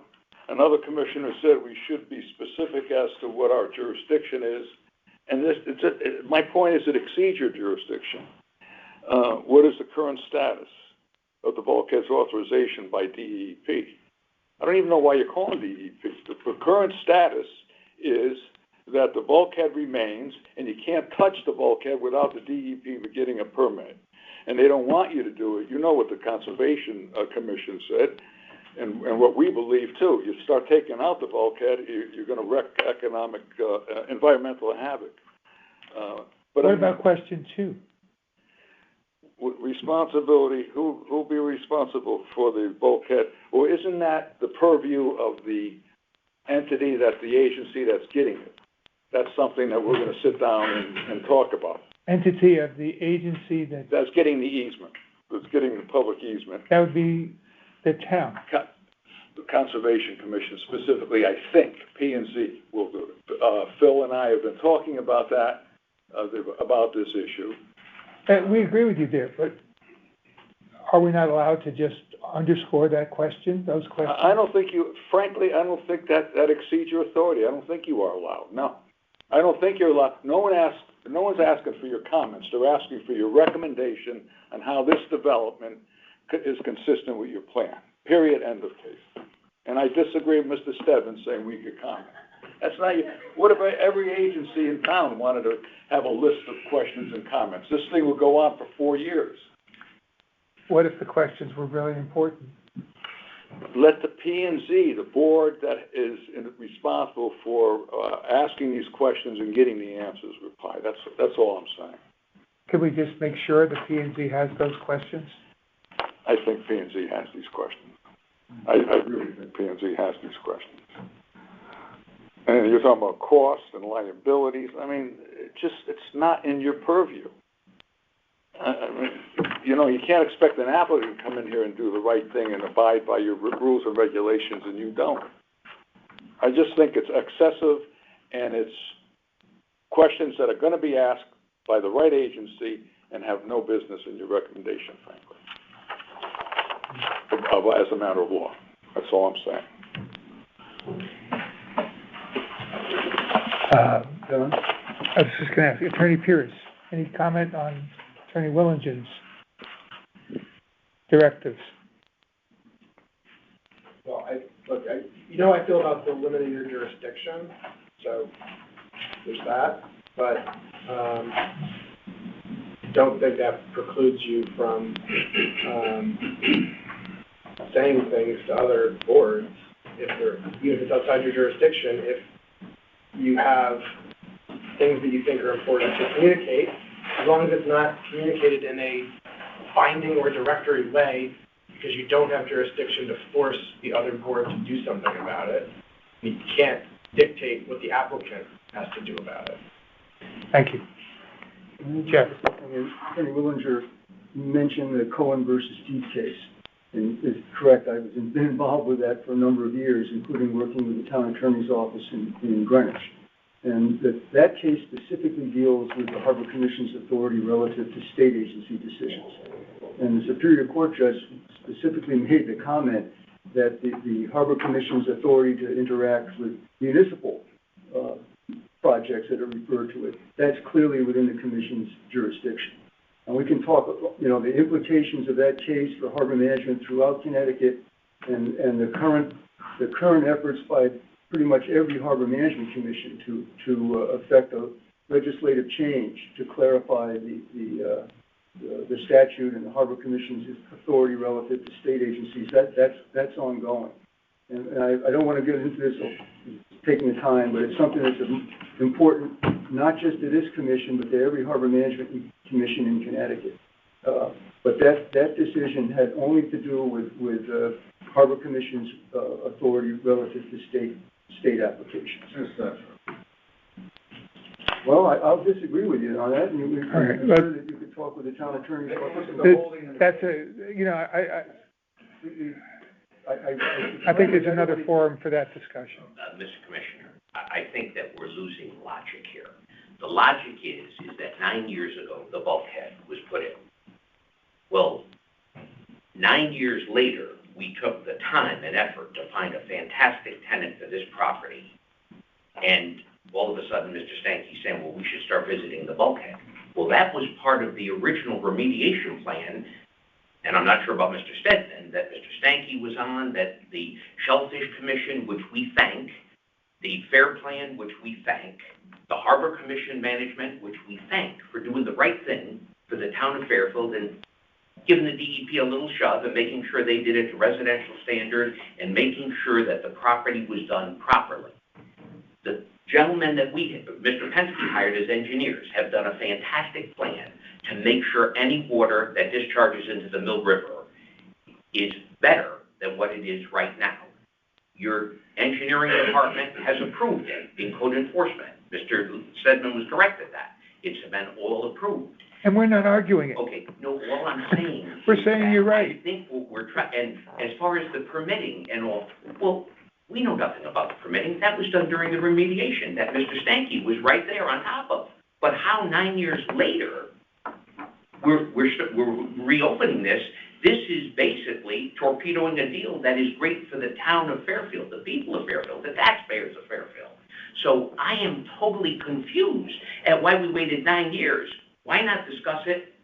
Another commissioner said we should be specific as to what our jurisdiction is. And my point is it exceeds your jurisdiction. What is the current status of the bulkhead's authorization by DEP? I don't even know why you're calling DEP. The current status is that the bulkhead remains, and you can't touch the bulkhead without the DEP getting a permit. And they don't want you to do it. You know what the Conservation Commission said, and what we believe too. You start taking out the bulkhead, you're going to wreak economic, environmental havoc. But what about question 2? Responsibility, who'll be responsible for the bulkhead? Well, isn't that the purview of the entity, that the agency that's getting it? That's something that we're going to sit down and talk about. Entity of the agency that's getting the easement, that's getting the public easement. That would be the town. The Conservation Commission specifically, I think, P&Z will do it. Phil and I have been talking about that, about this issue. We agree with you there, but are we not allowed to just underscore that question, those questions? I don't think frankly, I don't think that exceeds your authority. I don't think you are allowed. No. I don't think you're allowed. No one's asking for your comments. They're asking for your recommendation on how this development is consistent with your plan. Period. End of case. And I disagree with Mr. Stedman saying we could comment. That's not. What if every agency in town wanted to have a list of questions and comments? This thing would go on for 4 years. What if the questions were really important? Let the P&Z, the board that is responsible for asking these questions and getting the answers, reply. That's all I'm saying. Could we just make sure the P&Z has those questions? I think P&Z has these questions. I really think P&Z has these questions. And you're talking about costs and liabilities. I mean, it's not in your purview. I mean, you can't expect an applicant to come in here and do the right thing and abide by your rules and regulations, and you don't. I just think it's excessive, and it's questions that are going to be asked by the right agency and have no business in your recommendation, frankly, as a matter of law. That's all I'm saying. Dylan? I was just going to ask Attorney Pierce, any comment on Attorney Willingen's directives? Well, I feel about the limiting your jurisdiction, so there's that. But don't think that precludes you from saying things to other boards, even if it's outside your jurisdiction, if you have things that you think are important to communicate, as long as it's not communicated in a binding or directory way, because you don't have jurisdiction to force the other board to do something about it. You can't dictate what the applicant has to do about it. Thank you. Jeff. Attorney Willinger mentioned the Cohen versus Deep case. And it's correct, I've been involved with that for a number of years, including working with the town attorney's office in Greenwich. And that case specifically deals with the Harbor Commission's authority relative to state agency decisions. And the Superior Court judge specifically made the comment that the Harbor Commission's authority to interact with municipal projects that are referred to it, that's clearly within the Commission's jurisdiction. And we can talk, the implications of that case for harbor management throughout Connecticut and the current efforts by pretty much every harbor management commission to affect a legislative change to clarify the statute and the Harbor Commission's authority relative to state agencies. That's ongoing. And I don't want to get into this taking the time, but it's something that's important, not just to this commission, but to every harbor management commission in Connecticut. But that decision had only to do with Harbor Commission's authority relative to state applications. Yes, sir. Well, I'll disagree with you on that, and I'm sure that you could talk with the town attorney's office. I think there's another forum for that discussion. Mr. Commissioner, I think that we're losing logic here. The logic is that 9 years ago, the bulkhead was put in. Well, 9 years later, we took the time and effort to find a fantastic tenant for this property. And all of a sudden, Mr. Stanky's saying, well, we should start visiting the bulkhead. Well, that was part of the original remediation plan. And I'm not sure about Mr. Stedman, that Mr. Stanky was on, that the Shellfish Commission, which we thank, the Fair Plan, which we thank, the Harbor Commission management, which we thank for doing the right thing for the town of Fairfield and giving the DEP a little shove and making sure they did it to residential standard and making sure that the property was done properly. The gentlemen that Mr. Penske hired as engineers have done a fantastic plan to make sure any water that discharges into the Mill River is better than what it is right now. Your engineering department has approved it in code enforcement. Mr. Stedman was correct at that. It's been all approved. And we're not arguing it. Okay, no, all I'm saying We're saying you're right. I think what we're trying, and as far as the permitting and all, well, we know nothing about the permitting. That was done during the remediation that Mr. Stanky was right there on top of. But how 9 years later we're reopening this? This is basically torpedoing a deal that is great for the town of Fairfield, the people of Fairfield, the taxpayers of Fairfield. So I am totally confused at why we waited 9 years. Why not discuss it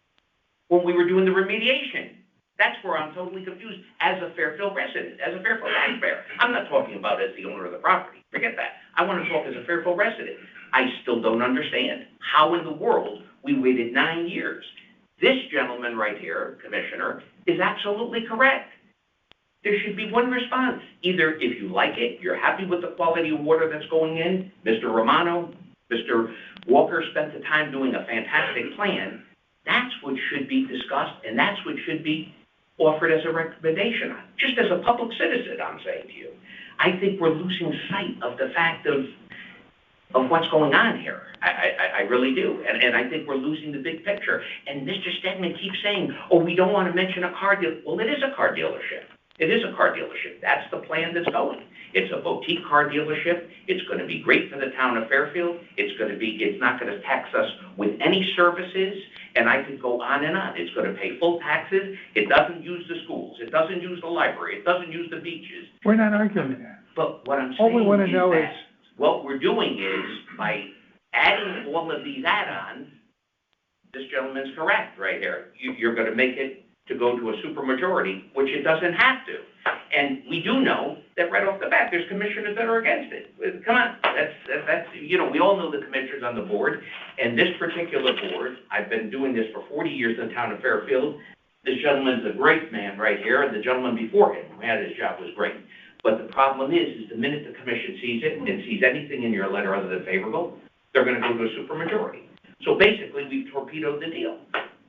when we were doing the remediation? That's where I'm totally confused as a Fairfield resident, as a Fairfield taxpayer. I'm not talking about as the owner of the property. Forget that. I want to talk as a Fairfield resident. I still don't understand how in the world we waited 9 years. This gentleman right here, Commissioner, is absolutely correct. There should be one response. Either if you like it, you're happy with the quality of water that's going in, Mr. Romano, Mr. Walker spent the time doing a fantastic plan. That's what should be discussed, and that's what should be offered as a recommendation. Just as a public citizen, I'm saying to you, I think we're losing sight of the fact of what's going on here. I really do. And I think we're losing the big picture. And Mr. Stedman keeps saying, oh, we don't want to mention a car dealer. Well, it is a car dealership. It is a car dealership. That's the plan that's going. It's a boutique car dealership. It's going to be great for the town of Fairfield. It's not going to tax us with any services. And I could go on and on. It's going to pay full taxes. It doesn't use the schools. It doesn't use the library. It doesn't use the beaches. We're not arguing that. But what I'm saying all we want to know is what we're doing is by adding all of these add-ons, this gentleman's correct right here. You're going to make it to go to a supermajority, which it doesn't have to. And we do know that right off the bat, there's commissioners that are against it. Come on, that's, you know, we all know the commissioners on the board, and this particular board, I've been doing this for 40 years in the town of Fairfield. This gentleman's a great man right here, and the gentleman before him who had his job was great. But the problem is the minute the commission sees it and sees anything in your letter other than favorable, they're gonna go to a supermajority. So basically, we've torpedoed the deal.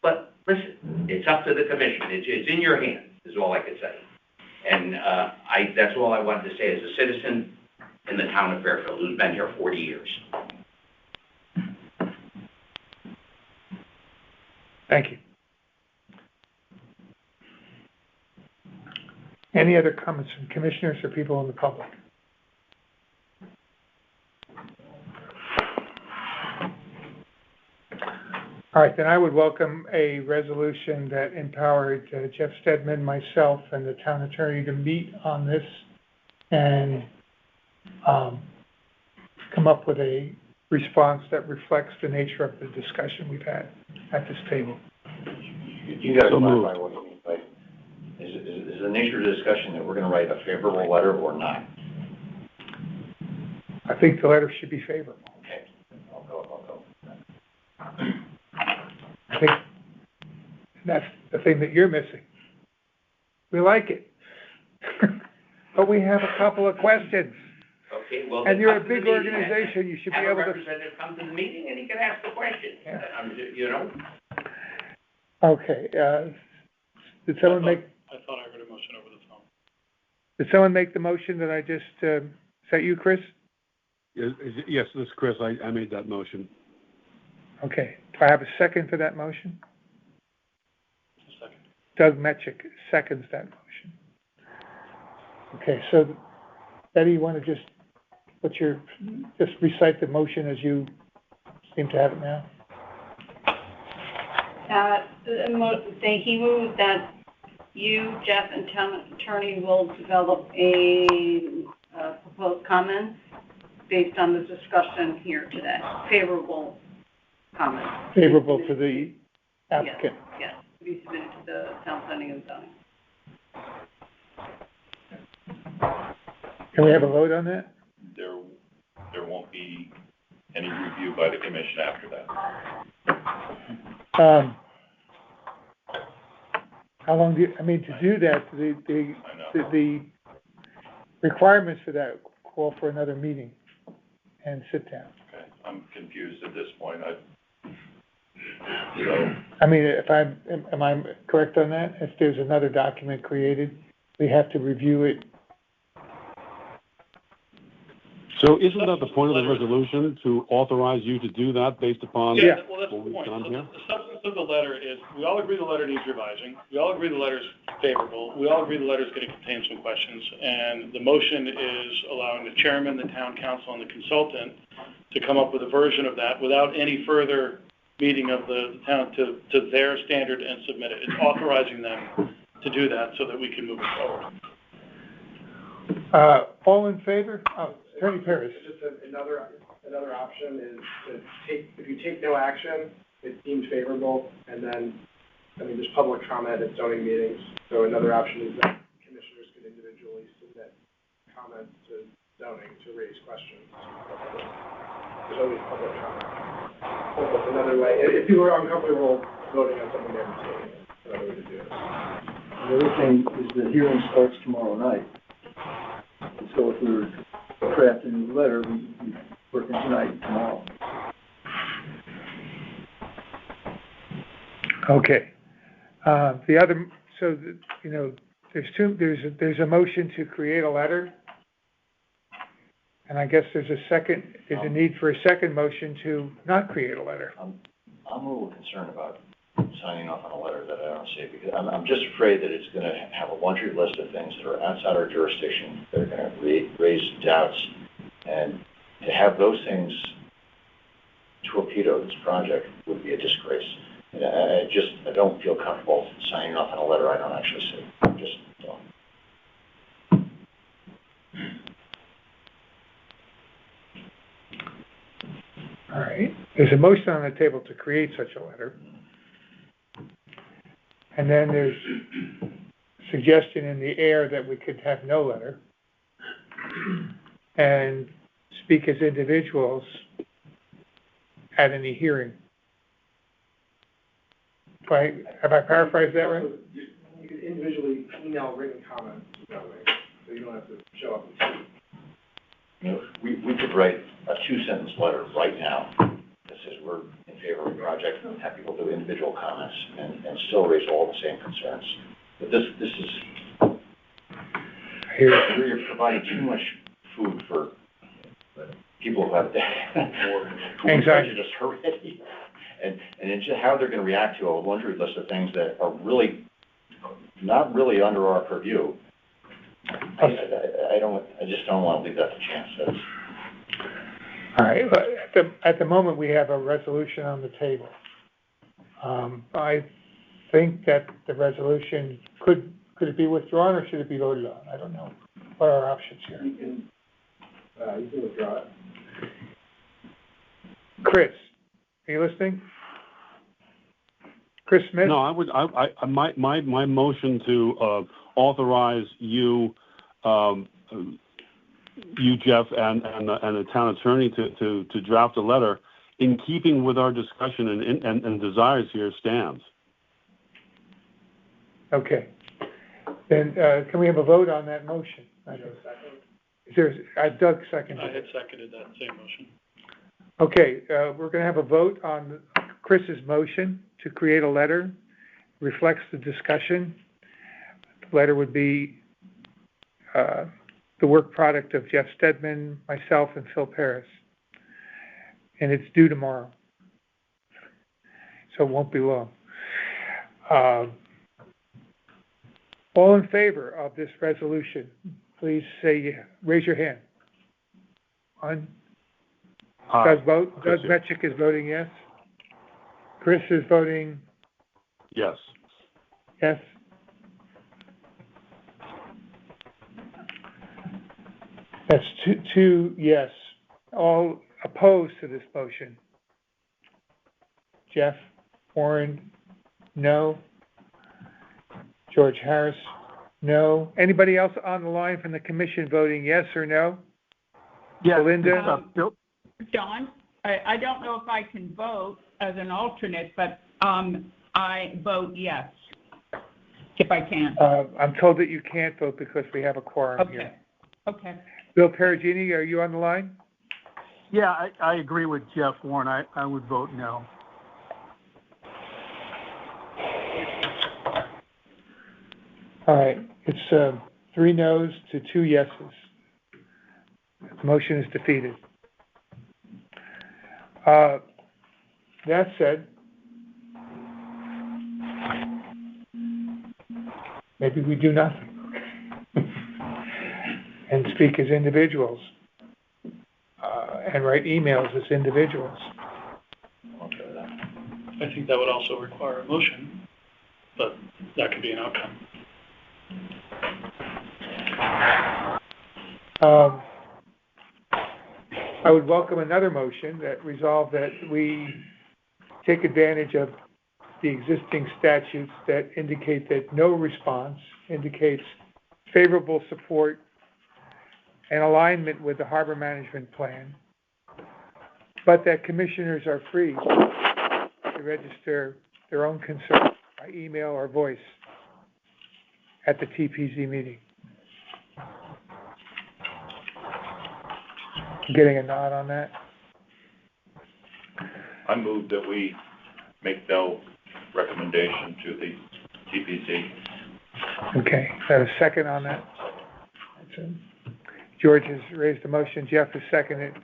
But listen, it's up to the commission. It's in your hands, is all I could say. And that's all I wanted to say as a citizen in the town of Fairfield who's been here 40 years. Thank you. Any other comments from commissioners or people in the public? All right, then I would welcome a resolution that empowered Jeff Stedman, myself, and the town attorney to meet on this and come up with a response that reflects the nature of the discussion we've had at this table. You got to clarify what you mean by, is the nature of the discussion that we're going to write a favorable letter or not? I think the letter should be favorable. Okay, I'll go. I think that's the thing that you're missing. We like it, but we have a couple of questions. Okay, well, and you're a big organization. You should be able to. Have a representative come to the meeting and he can ask the question. Yeah. You know. Okay. Did someone make? I thought I heard a motion over the phone. Did someone make the motion that I just? Is that you, Chris? Yes, this is Chris. I made that motion. Okay. Do I have a second for that motion? Second. Doug Metchik seconds that motion. Okay, so Betty, you want to just recite the motion as you seem to have it now? He moved that you, Jeff, and town attorney will develop a proposed comments based on the discussion here today. Favorable comments. Favorable to the applicant. Yes, to be submitted to the town planning and zoning. Can we have a vote on that? There won't be any review by the commission after that. How long to do that, the requirements for that call for another meeting and sit down. Okay, I'm confused at this point. Am I correct on that? If there's another document created, we have to review it. So isn't that the point of the resolution, to authorize you to do that based upon? Yeah, well, that's what the point. done So here? the substance of the letter is, we all agree the letter needs revising. We all agree the letter's favorable. We all agree the letter's going to contain some questions. And the motion is allowing the chairman, the town council, and the consultant to come up with a version of that without any further meeting of the town to their standard and submit it. It's authorizing them to do that so that we can move it forward. All in favor? Oh, Attorney Paris. Just another option is to if you take no action, it's deemed favorable, and then, there's public comment at zoning meetings. So another option is that commissioners can individually submit comments to zoning to raise questions. There's always public comment. So that's another way. If people are uncomfortable voting on something they haven't seen, another way to do it. The other thing is the hearing starts tomorrow night. And so if we were crafting a letter, we're working tonight, tomorrow. Okay. There's a motion to create a letter. And I guess there's a need for a second motion to not create a letter. I'm a little concerned about signing off on a letter that I don't see, because I'm just afraid that it's going to have a laundry list of things that are outside our jurisdiction that are going to raise doubts, and to have those things torpedo this project would be a disgrace. And I don't feel comfortable signing off on a letter I don't actually see. Just don't. All right. There's a motion on the table to create such a letter. And then there's suggestion in the air that we could have no letter and speak as individuals at any hearing. Have I paraphrased that right? You could individually email written comments that way, so you don't have to show up and speak. You know, we could write a 2-sentence letter right now that says we're in favor of the project and have people do individual comments and still raise all the same concerns. But this is, you're providing too much food for people who have anxiety just already. And it's just how they're going to react to a laundry list of things that are really not really under our purview. I just don't want to leave that to chance. All right, but at the moment, we have a resolution on the table. I think that the resolution, could it be withdrawn or should it be voted on? I don't know. What are our options here? You can withdraw it. Chris, are you listening? Chris Smith? No, my motion to authorize you, Jeff, and the town attorney to draft a letter in keeping with our discussion and desires here stands. Okay. Then can we have a vote on that motion? Is there, Doug seconded. I had seconded that same motion. Okay, we're going to have a vote on Chris's motion to create a letter, reflects the discussion. The letter would be the work product of Jeff Stedman, myself, and Phil Paris. And it's due tomorrow, so it won't be long. All in favor of this resolution, please say, raise your hand. On. Doug Metchik is voting yes. Chris is voting yes. Yes. That's two yes. All opposed to this motion? Jeff Warren, no. George Harris, no. Anybody else on the line from the commission voting yes or no? Yes. Belinda? John, I don't know if I can vote as an alternate, but I vote yes, if I can. I'm told that you can't vote because we have a quorum here. Okay. Bill Perugini, are you on the line? Yeah, I agree with Jeff Warren. I would vote no. All right. It's 3 noes to 2 yeses. The motion is defeated. That said, maybe we do nothing and speak as individuals and write emails as individuals. I think that would also require a motion, but that could be an outcome. I would welcome another motion that resolved that we take advantage of the existing statutes that indicate that no response indicates favorable support and alignment with the harbor management plan, but that commissioners are free to register their own concerns by email or voice at the TPZ meeting. Getting a nod on that? I move that we make no recommendation to the TPC. Okay, is that a second on that? George has raised the motion, Jeff has seconded.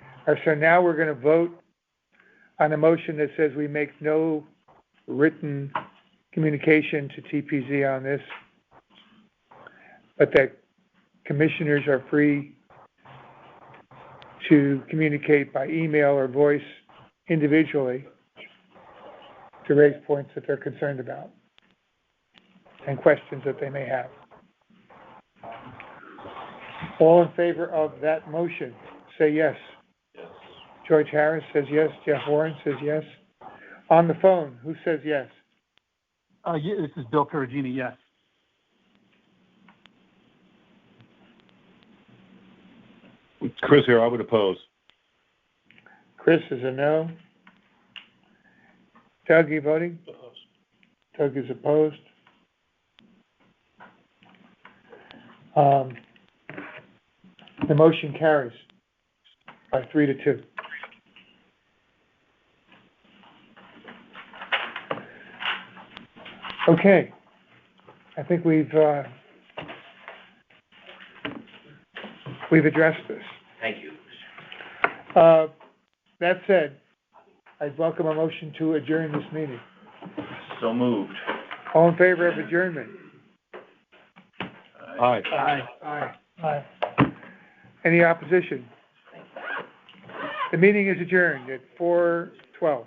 So now we're going to vote on a motion that says we make no written communication to TPZ on this, but that commissioners are free to communicate by email or voice individually to raise points that they're concerned about and questions that they may have. All in favor of that motion, say yes. Yes. George Harris says yes. Jeff Warren says yes. On the phone, who says yes? This is Bill Perugini, yes. Chris here, I would oppose. Chris is a no. Doug, you voting? Opposed. Doug is opposed. The motion carries by 3-2. Okay, I think we've addressed this. Thank you. That said, I'd welcome a motion to adjourn this meeting. So moved. All in favor of adjournment? Aye. Aye. Aye. Any opposition? The meeting is adjourned at 4:12.